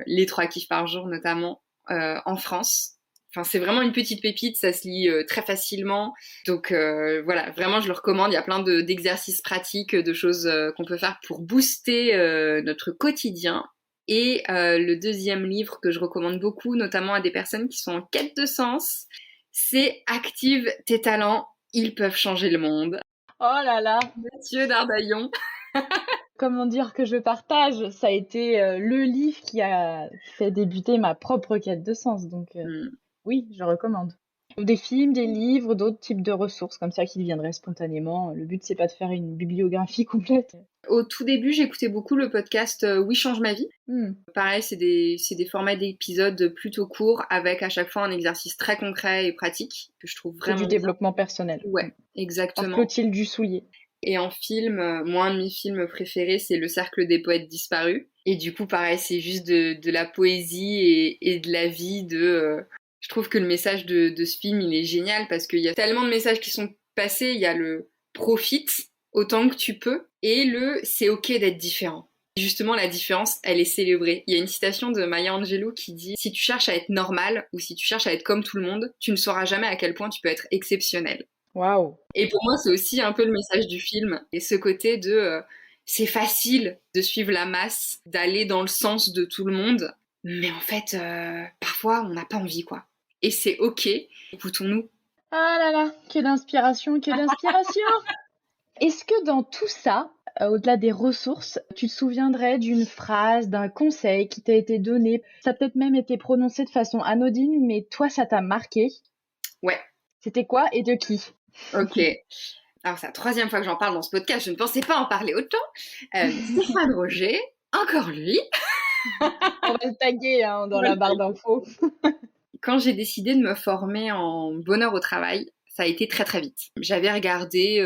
les 3 kiffs par jour, notamment en France. Enfin, c'est vraiment une petite pépite, ça se lit très facilement. Donc voilà, vraiment, je le recommande. Il y a plein d'exercices pratiques, de choses qu'on peut faire pour booster notre quotidien. Et le deuxième livre que je recommande beaucoup, notamment à des personnes qui sont en quête de sens, c'est Active tes talents, ils peuvent changer le monde. Oh là là! Mathieu Dardaillon. Comment dire que je partage? Ça a été le livre qui a fait débuter ma propre quête de sens. Donc oui, je recommande. Des films, des livres, d'autres types de ressources comme ça qui viendraient spontanément. Le but, c'est pas de faire une bibliographie complète. Au tout début, j'écoutais beaucoup le podcast Oui, change ma vie. Pareil, c'est des formats d'épisodes plutôt courts avec à chaque fois un exercice très concret et pratique que je trouve C'est vraiment du développement personnel. Ouais, Par exactement. Clotilde Dussoulier. Et en film, moi, un de mes films préférés, c'est Le Cercle des poètes disparus. Et du coup, pareil, c'est juste de la poésie et de la vie. Je trouve que le message de ce film, il est génial parce qu'il y a tellement de messages qui sont passés. Il y a le profite autant que tu peux et le c'est ok d'être différent. Justement, la différence, elle est célébrée. Il y a une citation de Maya Angelou qui dit « Si tu cherches à être normal ou si tu cherches à être comme tout le monde, tu ne sauras jamais à quel point tu peux être exceptionnel. » Waouh! Et pour moi, c'est aussi un peu le message du film. Et ce côté de c'est facile de suivre la masse, d'aller dans le sens de tout le monde. Mais en fait, parfois, on n'a pas envie, quoi. Et c'est ok. Écoutons-nous. Ah là là, que d'inspiration, que d'inspiration! Est-ce que dans tout ça, au-delà des ressources, tu te souviendrais d'une phrase, d'un conseil qui t'a été donné? Ça a peut-être même été prononcé de façon anodine, mais toi, ça t'a marqué? Ouais. C'était quoi et de qui? Ok. Alors, c'est la 3e fois que j'en parle dans ce podcast. Je ne pensais pas en parler autant. Stéphane Roger, encore lui. On va le taguer dans la barre d'infos. Quand j'ai décidé de me former en bonheur au travail, ça a été très très vite. J'avais regardé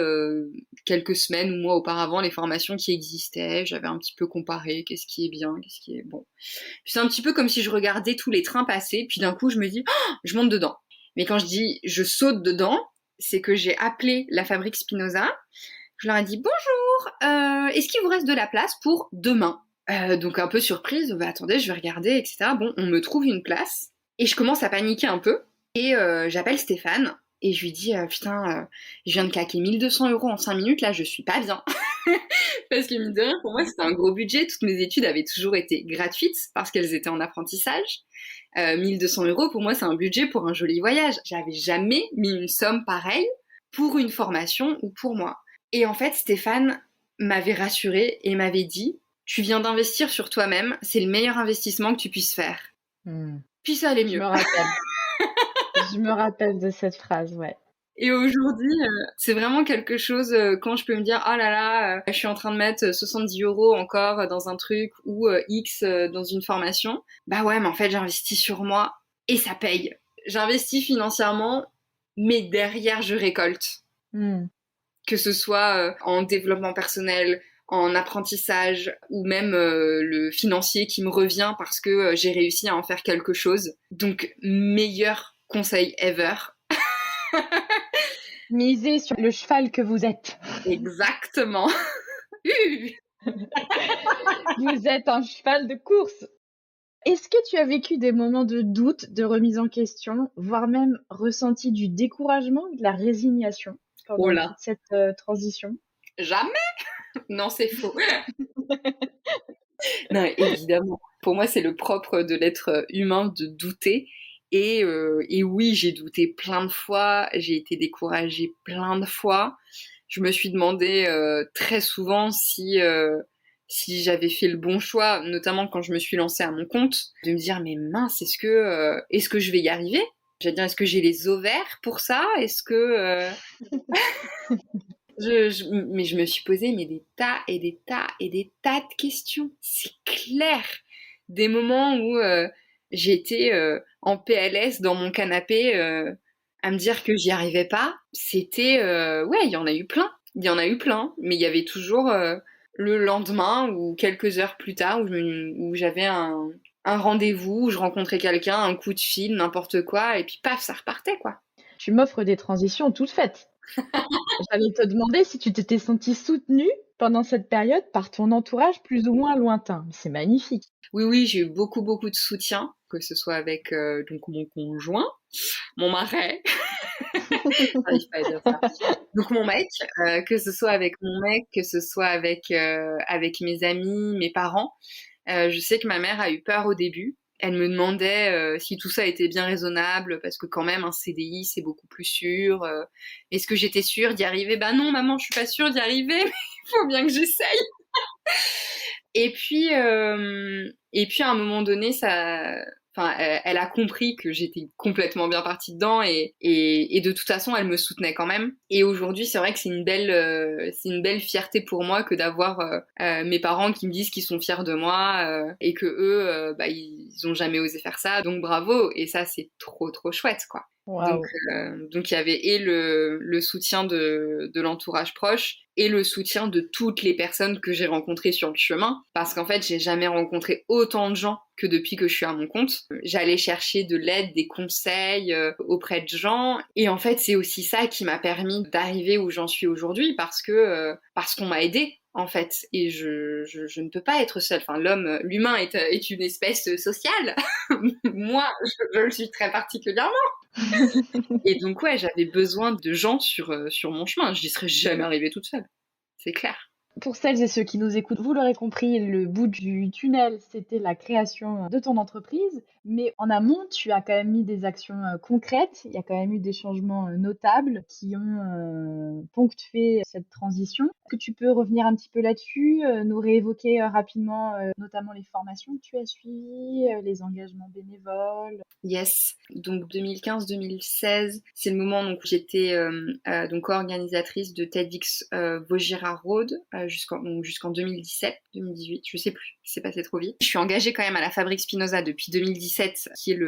quelques semaines ou mois auparavant les formations qui existaient, j'avais un petit peu comparé qu'est-ce qui est bien, qu'est-ce qui est bon. Puis c'est un petit peu comme si je regardais tous les trains passer, puis d'un coup je me dis oh, je monte dedans. Mais quand je dis je saute dedans, c'est que j'ai appelé la fabrique Spinoza, je leur ai dit bonjour, est-ce qu'il vous reste de la place pour demain? Donc un peu surprise, bah, attendez je vais regarder, etc. Bon, on me trouve une place. Et je commence à paniquer un peu. Et j'appelle Stéphane. Et je lui dis, putain, je viens de claquer 1200 € en 5 minutes. Là, je suis pas bien. Parce que mine de rien, pour moi, c'était un gros budget. Toutes mes études avaient toujours été gratuites parce qu'elles étaient en apprentissage. 1200 € pour moi, c'est un budget pour un joli voyage. J'avais jamais mis une somme pareille pour une formation ou pour moi. Et en fait, Stéphane m'avait rassurée et m'avait dit, tu viens d'investir sur toi-même. C'est le meilleur investissement que tu puisses faire. Puis ça allait mieux. Je me rappelle. Je me rappelle de cette phrase, ouais. Et aujourd'hui, c'est vraiment quelque chose, quand je peux me dire « Oh là là, je suis en train de mettre 70 € encore dans un truc ou X dans une formation. » Bah ouais, mais en fait, j'investis sur moi et ça paye. J'investis financièrement, mais derrière, je récolte. Que ce soit en développement personnel, en apprentissage ou même le financier qui me revient parce que j'ai réussi à en faire quelque chose. Donc, meilleur conseil ever. Misez sur le cheval que vous êtes. Exactement. Vous êtes un cheval de course. Est-ce que tu as vécu des moments de doute, de remise en question, voire même ressenti du découragement ou de la résignation Oh pendant là, toute cette transition? jamais. Non, c'est faux. Non, évidemment. Pour moi, c'est le propre de l'être humain de douter. Et oui, j'ai douté plein de fois, j'ai été découragée plein de fois. Je me suis demandé très souvent si j'avais fait le bon choix, notamment quand je me suis lancée à mon compte, de me dire mais mince, est-ce que je vais y arriver? J'allais dire, est-ce que j'ai les ovaires pour ça? Est-ce que mais je me suis posé mais des tas et des tas et des tas de questions. C'est clair. Des moments où j'étais en PLS dans mon canapé à me dire que j'y arrivais pas. C'était ouais, il y en a eu plein. Il y en a eu plein, mais il y avait toujours le lendemain ou quelques heures plus tard où j'avais un rendez-vous, où je rencontrais quelqu'un, un coup de fil, n'importe quoi, et puis paf, ça repartait quoi. Tu m'offres des transitions toutes faites. J'allais te demander si tu t'étais sentie soutenue pendant cette période par ton entourage plus ou moins lointain. C'est magnifique. Oui, oui, j'ai eu beaucoup, beaucoup de soutien, que ce soit avec donc mon conjoint, mon mari, j'arrive pas à dire ça. Donc mon mec, que ce soit avec mon mec, que ce soit avec mes amis, mes parents. Je sais que ma mère a eu peur au début. Elle me demandait si tout ça était bien raisonnable, parce que quand même un CDI c'est beaucoup plus sûr. Est-ce que j'étais sûre d'y arriver? Bah non, maman, je suis pas sûre d'y arriver, mais il faut bien que j'essaye. Et puis à un moment donné, enfin, elle a compris que j'étais complètement bien partie dedans et de toute façon, elle me soutenait quand même. Et aujourd'hui, c'est vrai que c'est une belle fierté pour moi que d'avoir mes parents qui me disent qu'ils sont fiers de moi et que eux, bah, ils ont jamais osé faire ça. Donc bravo. Et ça, c'est trop, trop chouette, quoi. Donc, Waouh. donc il y avait et le soutien de l'entourage proche et le soutien de toutes les personnes que j'ai rencontrées sur le chemin. Parce qu'en fait, j'ai jamais rencontré autant de gens que depuis que je suis à mon compte. J'allais chercher de l'aide, des conseils auprès de gens. Et en fait, c'est aussi ça qui m'a permis d'arriver où j'en suis aujourd'hui parce qu'on m'a aidé. En fait, et je ne peux pas être seule. Enfin, l'humain est une espèce sociale. Moi, je le suis très particulièrement. Et donc, ouais, j'avais besoin de gens sur mon chemin. Je n'y serais jamais arrivée toute seule. C'est clair. Pour celles et ceux qui nous écoutent, vous l'aurez compris, le bout du tunnel, c'était la création de ton entreprise. Mais en amont, tu as quand même mis des actions concrètes. Il y a quand même eu des changements notables qui ont ponctué cette transition. Est-ce que tu peux revenir un petit peu là-dessus, nous réévoquer rapidement notamment les formations que tu as suivies, les engagements bénévoles? Yes. Donc 2015-2016, c'est le moment donc, où j'étais donc co-organisatrice de TEDx Vaugirard Road jusqu'en 2017-2018, je sais plus, c'est passé trop vite. Je suis engagée quand même à la Fabrique Spinoza depuis 2017, qui est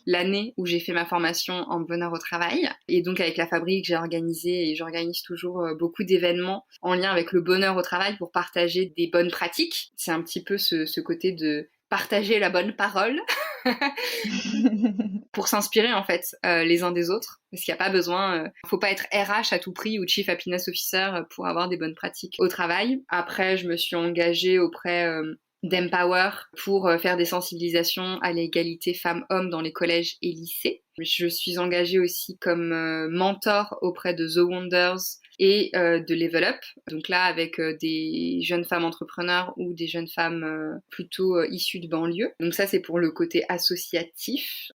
l'année où j'ai fait ma formation en bonheur au travail. Et donc avec la Fabrique, j'ai organisé et j'organise toujours beaucoup d'événements en lien avec le bonheur au travail pour partager des bonnes pratiques. C'est un petit peu ce côté de partager la bonne parole pour s'inspirer en fait les uns des autres, parce qu'il n'y a pas besoin, faut pas être RH à tout prix ou Chief Happiness Officer pour avoir des bonnes pratiques au travail. Après, je me suis engagée auprès d'Empower pour faire des sensibilisations à l'égalité femmes-hommes dans les collèges et lycées. Je suis engagée aussi comme mentor auprès de The Wonders et de Level Up. Donc là, avec des jeunes femmes entrepreneurs ou des jeunes femmes plutôt issues de banlieue. Donc ça, c'est pour le côté associatif.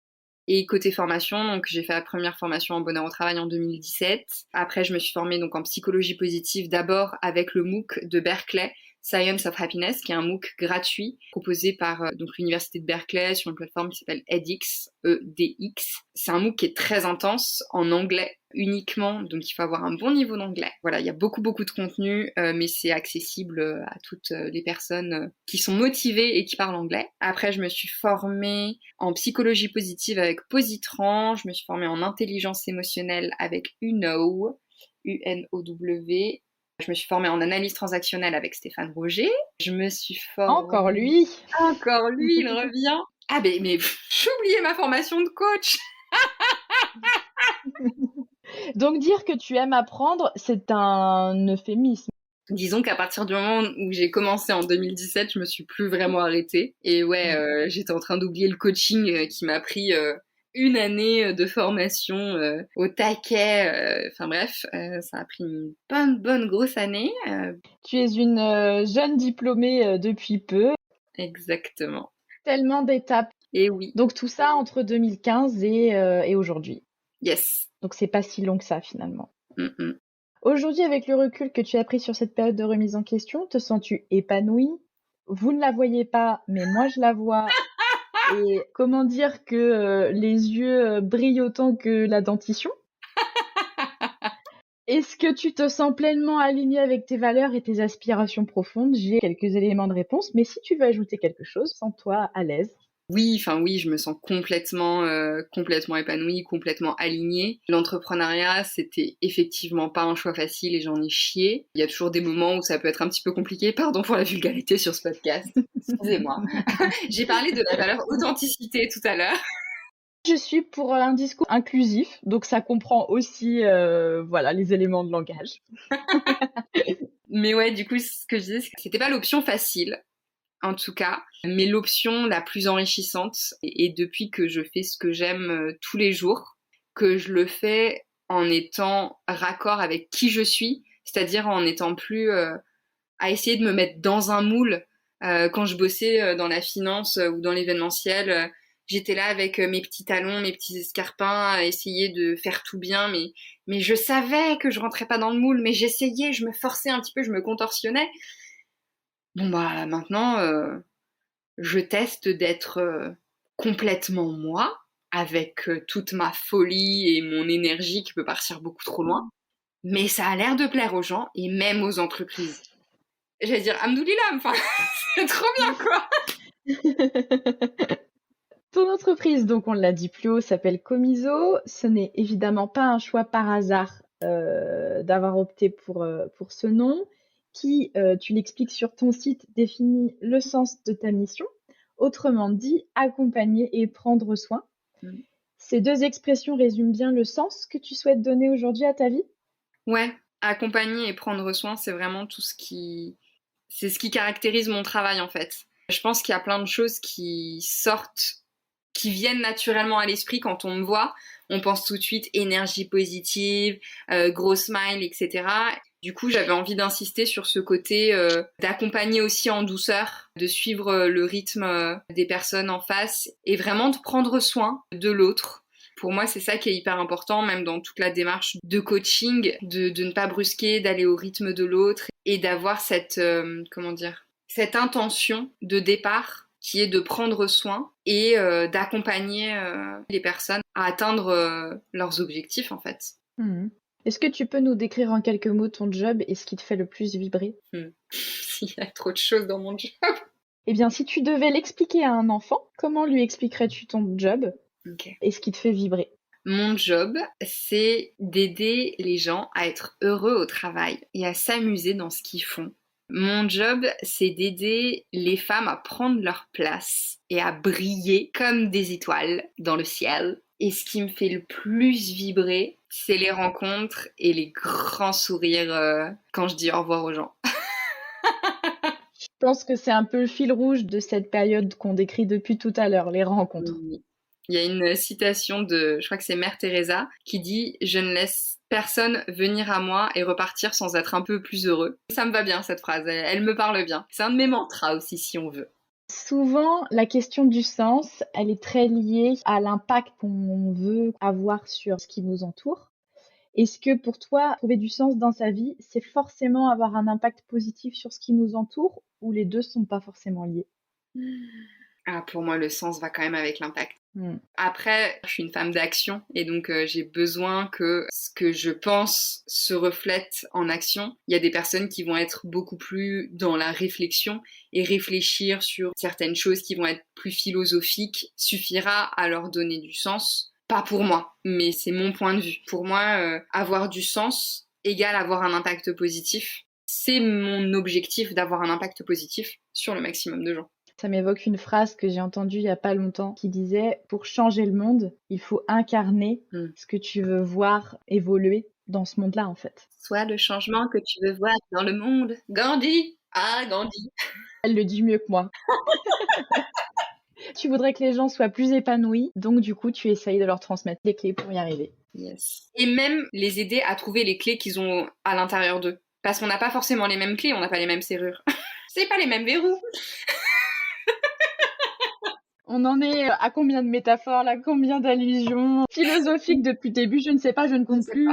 Et côté formation, donc j'ai fait la première formation en bonheur au travail en 2017. Après, je me suis formée donc en psychologie positive d'abord avec le MOOC de Berkeley, Science of Happiness, qui est un MOOC gratuit proposé par donc l'université de Berkeley sur une plateforme qui s'appelle edX, EDX. C'est un MOOC qui est très intense en anglais uniquement, donc il faut avoir un bon niveau d'anglais. Voilà, il y a beaucoup beaucoup de contenu, mais c'est accessible à toutes les personnes qui sont motivées et qui parlent anglais. Après, je me suis formée en psychologie positive avec Positran, je me suis formée en intelligence émotionnelle avec UNOW, UNOW. Je me suis formée en analyse transactionnelle avec Stéphane Roger. Je me suis formée... Encore lui. Encore lui, il revient. Ah mais j'ai oublié ma formation de coach. Donc dire que tu aimes apprendre, c'est un euphémisme. Disons qu'à partir du moment où j'ai commencé en 2017, je me suis plus vraiment arrêtée. Et ouais, j'étais en train d'oublier le coaching qui m'a pris une année de formation au taquet. Enfin bref, ça a pris une bonne grosse année. Tu es une jeune diplômée depuis peu. Exactement. Tellement d'étapes. Et oui. Donc tout ça entre 2015 et aujourd'hui. Yes. Donc c'est pas si long que ça finalement. Mm-mm. Aujourd'hui, avec le recul que tu as pris sur cette période de remise en question, te sens-tu épanouie? Vous ne la voyez pas, mais moi je la vois. Et comment dire que les yeux brillent autant que la dentition? Est-ce que tu te sens pleinement alignée avec tes valeurs et tes aspirations profondes? J'ai quelques éléments de réponse, mais si tu veux ajouter quelque chose, sens-toi à l'aise. Oui, je me sens complètement épanouie, complètement alignée. L'entrepreneuriat, c'était effectivement pas un choix facile et j'en ai chié. Il y a toujours des moments où ça peut être un petit peu compliqué. Pardon pour la vulgarité sur ce podcast. Excusez-moi. J'ai parlé de la valeur authenticité tout à l'heure. Je suis pour un discours inclusif, donc ça comprend aussi voilà, les éléments de langage. Mais ouais, du coup, ce que je disais, c'est que c'était pas l'option facile, en tout cas, mais l'option la plus enrichissante. Et depuis que je fais ce que j'aime tous les jours, que je le fais en étant raccord avec qui je suis, c'est-à-dire en n'étant plus à essayer de me mettre dans un moule. Quand je bossais dans la finance ou dans l'événementiel, j'étais là avec mes petits talons, mes petits escarpins, à essayer de faire tout bien, mais je savais que je rentrais pas dans le moule, mais j'essayais, je me forçais un petit peu, je me contorsionnais. Bon bah maintenant, je teste d'être complètement moi, avec toute ma folie et mon énergie qui peut partir beaucoup trop loin. Mais ça a l'air de plaire aux gens et même aux entreprises. J'allais dire Hamdoulilah, enfin, c'est trop bien quoi. Ton entreprise, donc on l'a dit plus haut, s'appelle Comiso. Ce n'est évidemment pas un choix par hasard d'avoir opté pour ce nom, qui, tu l'expliques sur ton site, définit le sens de ta mission. Autrement dit, accompagner et prendre soin. Ces deux expressions résument bien le sens que tu souhaites donner aujourd'hui à ta vie? Ouais, accompagner et prendre soin, c'est vraiment c'est ce qui caractérise mon travail en fait. Je pense qu'il y a plein de choses qui sortent, qui viennent naturellement à l'esprit quand on me voit. On pense tout de suite énergie positive, gros smile, etc. Du coup, j'avais envie d'insister sur ce côté d'accompagner aussi en douceur, de suivre le rythme des personnes en face et vraiment de prendre soin de l'autre. Pour moi, c'est ça qui est hyper important, même dans toute la démarche de coaching, de ne pas brusquer, d'aller au rythme de l'autre et d'avoir cette, cette intention de départ qui est de prendre soin et d'accompagner les personnes à atteindre leurs objectifs, en fait. Est-ce que tu peux nous décrire en quelques mots ton job et ce qui te fait le plus vibrer? Il y a trop de choses dans mon job. Eh bien, si tu devais l'expliquer à un enfant, comment lui expliquerais-tu ton job et ce qui te fait vibrer? Mon job, c'est d'aider les gens à être heureux au travail et à s'amuser dans ce qu'ils font. Mon job, c'est d'aider les femmes à prendre leur place et à briller comme des étoiles dans le ciel. Et ce qui me fait le plus vibrer, c'est les rencontres et les grands sourires quand je dis au revoir aux gens. Je pense que c'est un peu le fil rouge de cette période qu'on décrit depuis tout à l'heure, les rencontres. Oui. Il y a une citation de, je crois que c'est Mère Teresa, qui dit « Je ne laisse personne venir à moi et repartir sans être un peu plus heureux ». Ça me va bien cette phrase, elle me parle bien. C'est un de mes mantras aussi si on veut. Souvent, la question du sens, elle est très liée à l'impact qu'on veut avoir sur ce qui nous entoure. Est-ce que pour toi, trouver du sens dans sa vie, c'est forcément avoir un impact positif sur ce qui nous entoure ou les deux sont pas forcément liés? Ah, pour moi, le sens va quand même avec l'impact. Après, je suis une femme d'action et donc j'ai besoin que ce que je pense se reflète en action. Il y a des personnes qui vont être beaucoup plus dans la réflexion et réfléchir sur certaines choses qui vont être plus philosophiques suffira à leur donner du sens. Pas pour moi, mais c'est mon point de vue. Pour moi, avoir du sens égale avoir un impact positif. c'est mon objectif d'avoir un impact positif sur le maximum de gens. Ça m'évoque une phrase que j'ai entendue il y a pas longtemps qui disait « Pour changer le monde, il faut incarner ce que tu veux voir évoluer dans ce monde-là, en fait. » Sois le changement que tu veux voir dans le monde. Gandhi! Ah, Gandhi! Elle le dit mieux que moi. Tu voudrais que les gens soient plus épanouis, donc du coup, tu essayes de leur transmettre les clés pour y arriver. Yes. Et même les aider à trouver les clés qu'ils ont à l'intérieur d'eux. Parce qu'on n'a pas forcément les mêmes clés, on n'a pas les mêmes serrures. C'est pas les mêmes verrous. On en est à combien de métaphores, là, combien d'allusions philosophiques depuis le début, je ne sais pas, je ne compte plus.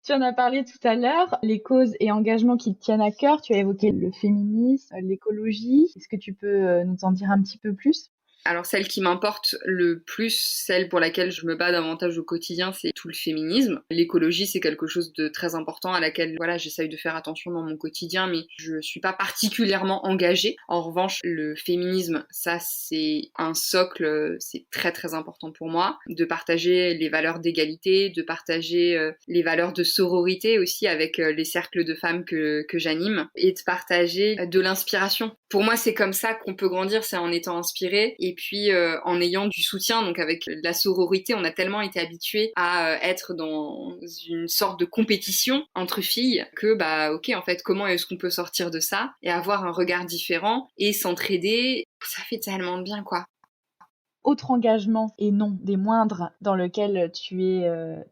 Tu en as parlé tout à l'heure, les causes et engagements qui te tiennent à cœur. Tu as évoqué le féminisme, l'écologie. Est-ce que tu peux nous en dire un petit peu plus ? Alors celle qui m'importe le plus, celle pour laquelle je me bats davantage au quotidien, c'est tout le féminisme. L'écologie, c'est quelque chose de très important à laquelle j'essaye de faire attention dans mon quotidien, mais je suis pas particulièrement engagée. En revanche, le féminisme, ça c'est un socle, c'est très très important pour moi, de partager les valeurs d'égalité, de partager les valeurs de sororité aussi avec les cercles de femmes que j'anime, et de partager de l'inspiration. Pour moi, c'est comme ça qu'on peut grandir, c'est en étant inspiré. Et puis en ayant du soutien, donc avec la sororité, on a tellement été habitués à être dans une sorte de compétition entre filles que ok, en fait, comment est-ce qu'on peut sortir de ça et avoir un regard différent et s'entraider, ça fait tellement de bien, quoi. Autre engagement, et non des moindres, dans lequel tu es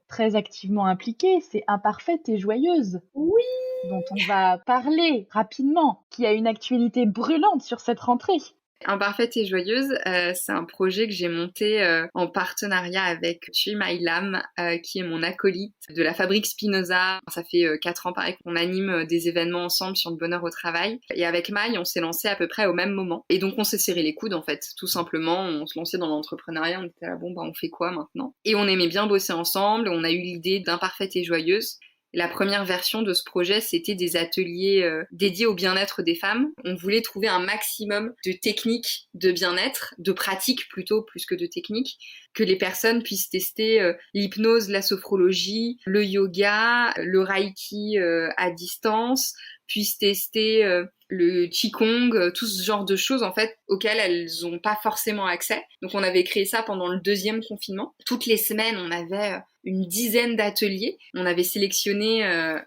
très activement impliquée, c'est Imparfaite et Joyeuse. Oui, dont on va parler rapidement, qui a une actualité brûlante sur cette rentrée. Imparfaite et Joyeuse, c'est un projet que j'ai monté en partenariat avec Chui Mailam, qui est mon acolyte de la Fabrique Spinoza. Ça fait 4 ans pareil qu'on anime des événements ensemble sur le bonheur au travail. Et avec Maï, on s'est lancé à peu près au même moment. Et donc on s'est serré les coudes en fait, tout simplement. On se lançait dans l'entrepreneuriat, on était là, on fait quoi maintenant ? Et on aimait bien bosser ensemble, on a eu l'idée d'Imparfaite et Joyeuse. La première version de ce projet, c'était des ateliers dédiés au bien-être des femmes. On voulait trouver un maximum de techniques de bien-être, de pratiques plutôt plus que de techniques, que les personnes puissent tester l'hypnose, la sophrologie, le yoga, le reiki à distance, puissent tester le qigong, tout ce genre de choses en fait auxquelles elles n'ont pas forcément accès. Donc on avait créé ça pendant le 2e confinement. Toutes les semaines, on avait une dizaine d'ateliers. On avait sélectionné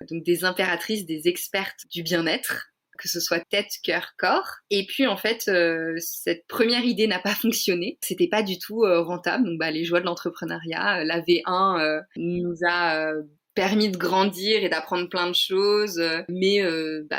donc des impératrices, des expertes du bien-être, que ce soit tête, cœur, corps. Et puis en fait, cette première idée n'a pas fonctionné. C'était pas du tout rentable. Donc les joies de l'entrepreneuriat, la V1 nous a permis de grandir et d'apprendre plein de choses, mais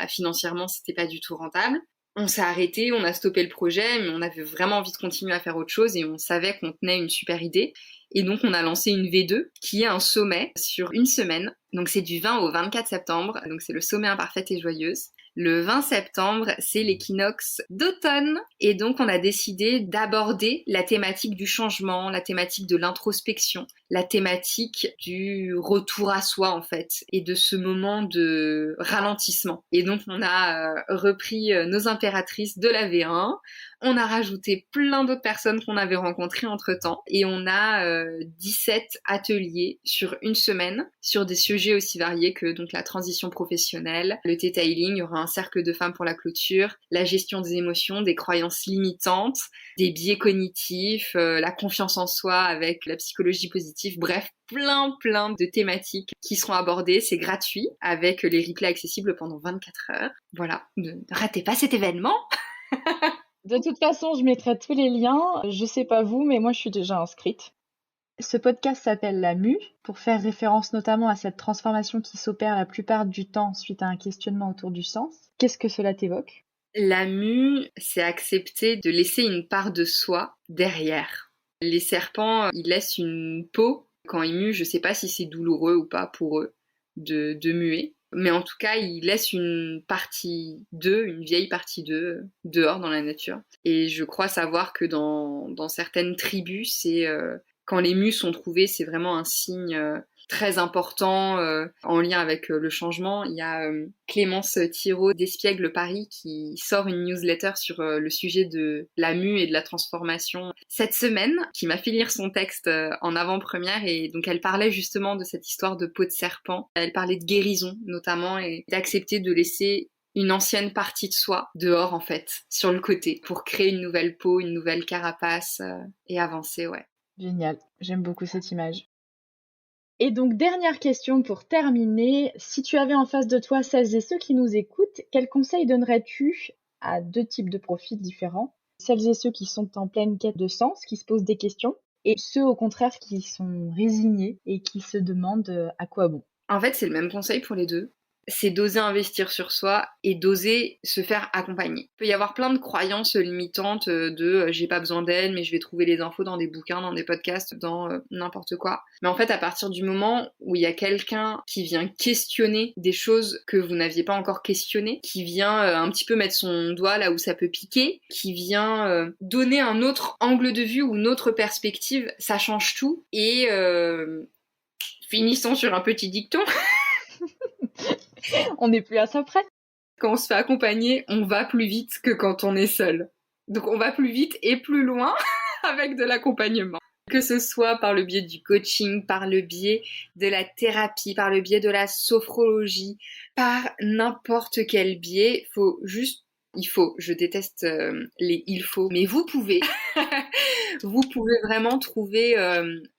financièrement c'était pas du tout rentable. On s'est arrêté, on a stoppé le projet, mais on avait vraiment envie de continuer à faire autre chose et on savait qu'on tenait une super idée. Et donc on a lancé une V2 qui est un sommet sur une semaine. Donc c'est du 20 au 24 septembre, donc c'est le sommet Imparfaite et Joyeuse. Le 20 septembre, c'est l'équinoxe d'automne. Et donc, on a décidé d'aborder la thématique du changement, la thématique de l'introspection, la thématique du retour à soi, en fait, et de ce moment de ralentissement. Et donc, on a repris nos impératrices de la V1. On a rajouté plein d'autres personnes qu'on avait rencontrées entre-temps. Et on a 17 ateliers sur une semaine, sur des sujets aussi variés que donc la transition professionnelle, le detailing, il y aura un cercle de femmes pour la clôture, la gestion des émotions, des croyances limitantes, des biais cognitifs, la confiance en soi avec la psychologie positive, bref, plein de thématiques qui seront abordées, c'est gratuit, avec les replays accessibles pendant 24 heures. Voilà, ne ratez pas cet événement. De toute façon, je mettrai tous les liens. Je sais pas vous, mais moi je suis déjà inscrite. Ce podcast s'appelle La Mue, pour faire référence notamment à cette transformation qui s'opère la plupart du temps suite à un questionnement autour du sens. Qu'est-ce que cela t'évoque ? La mue, c'est accepter de laisser une part de soi derrière. Les serpents, ils laissent une peau. Quand ils muent, je sais pas si c'est douloureux ou pas pour eux de muer. Mais en tout cas, ils laissent une partie d'eux, une vieille partie d'eux, dehors dans la nature. Et je crois savoir que dans certaines tribus, c'est Quand les mus sont trouvés, c'est vraiment un signe très important en lien avec le changement. Il y a Clémence Thiraud d'Espiègle Paris qui sort une newsletter sur le sujet de la mue et de la transformation cette semaine, qui m'a fait lire son texte en avant-première, et donc elle parlait justement de cette histoire de peau de serpent. Elle parlait de guérison notamment, et d'accepter de laisser une ancienne partie de soi dehors en fait, sur le côté, pour créer une nouvelle peau, une nouvelle carapace et avancer, ouais. Génial, j'aime beaucoup cette image. Et donc, dernière question pour terminer. Si tu avais en face de toi celles et ceux qui nous écoutent, quels conseils donnerais-tu à 2 types de profils différents? Celles et ceux qui sont en pleine quête de sens, qui se posent des questions, et ceux au contraire qui sont résignés et qui se demandent à quoi bon. En fait, c'est le même conseil pour les deux. C'est d'oser investir sur soi et d'oser se faire accompagner. Il peut y avoir plein de croyances limitantes de j'ai pas besoin d'aide, mais je vais trouver les infos dans des bouquins, dans des podcasts, dans n'importe quoi. Mais en fait, à partir du moment où il y a quelqu'un qui vient questionner des choses que vous n'aviez pas encore questionnées, qui vient un petit peu mettre son doigt là où ça peut piquer, qui vient donner un autre angle de vue ou une autre perspective, ça change tout. Et finissons sur un petit dicton. On n'est plus à ça près. Quand on se fait accompagner, on va plus vite que quand on est seul. Donc on va plus vite et plus loin avec de l'accompagnement. Que ce soit par le biais du coaching, par le biais de la thérapie, par le biais de la sophrologie, par n'importe quel biais, je déteste les il faut, mais vous pouvez vraiment trouver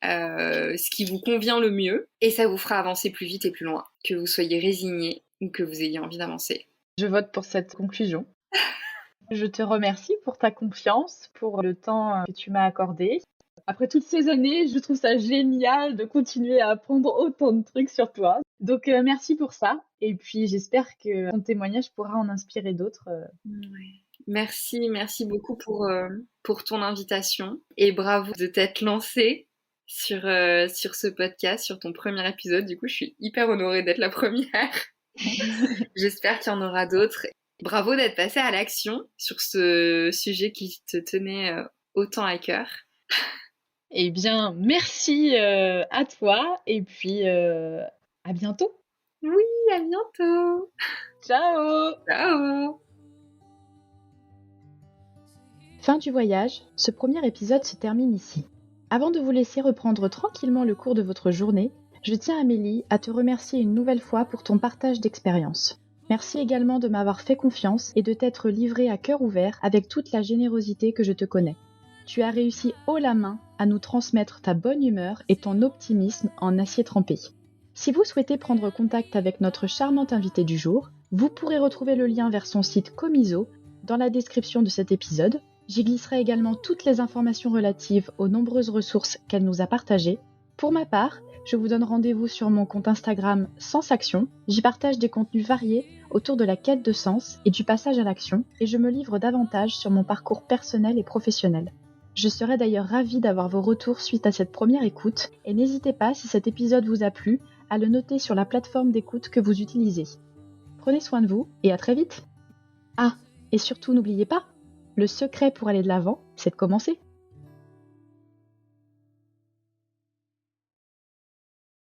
ce qui vous convient le mieux, et ça vous fera avancer plus vite et plus loin, que vous soyez résigné ou que vous ayez envie d'avancer. Je vote pour cette conclusion. Je te remercie pour ta confiance, pour le temps que tu m'as accordé. Après toutes ces années, je trouve ça génial de continuer à apprendre autant de trucs sur toi. Donc merci pour ça. Et puis j'espère que ton témoignage pourra en inspirer d'autres. Ouais. Merci beaucoup pour ton invitation, et bravo de t'être lancée sur ce podcast, sur ton premier épisode. Du coup, je suis hyper honorée d'être la première. J'espère qu'il y en aura d'autres. Bravo d'être passée à l'action sur ce sujet qui te tenait autant à cœur. Eh bien, merci à toi et puis à bientôt. Oui, à bientôt. Ciao! Ciao. Fin du voyage, ce premier épisode se termine ici. Avant de vous laisser reprendre tranquillement le cours de votre journée, je tiens, Amélie, à te remercier une nouvelle fois pour ton partage d'expérience. Merci également de m'avoir fait confiance et de t'être livrée à cœur ouvert avec toute la générosité que je te connais. Tu as réussi haut la main à nous transmettre ta bonne humeur et ton optimisme en acier trempé. Si vous souhaitez prendre contact avec notre charmante invitée du jour, vous pourrez retrouver le lien vers son site Comiso dans la description de cet épisode. J'y glisserai également toutes les informations relatives aux nombreuses ressources qu'elle nous a partagées. Pour ma part, je vous donne rendez-vous sur mon compte Instagram Sens Action. J'y partage des contenus variés autour de la quête de sens et du passage à l'action, et je me livre davantage sur mon parcours personnel et professionnel. Je serais d'ailleurs ravie d'avoir vos retours suite à cette première écoute, et n'hésitez pas, si cet épisode vous a plu, à le noter sur la plateforme d'écoute que vous utilisez. Prenez soin de vous et à très vite. Ah, et surtout n'oubliez pas, le secret pour aller de l'avant, c'est de commencer.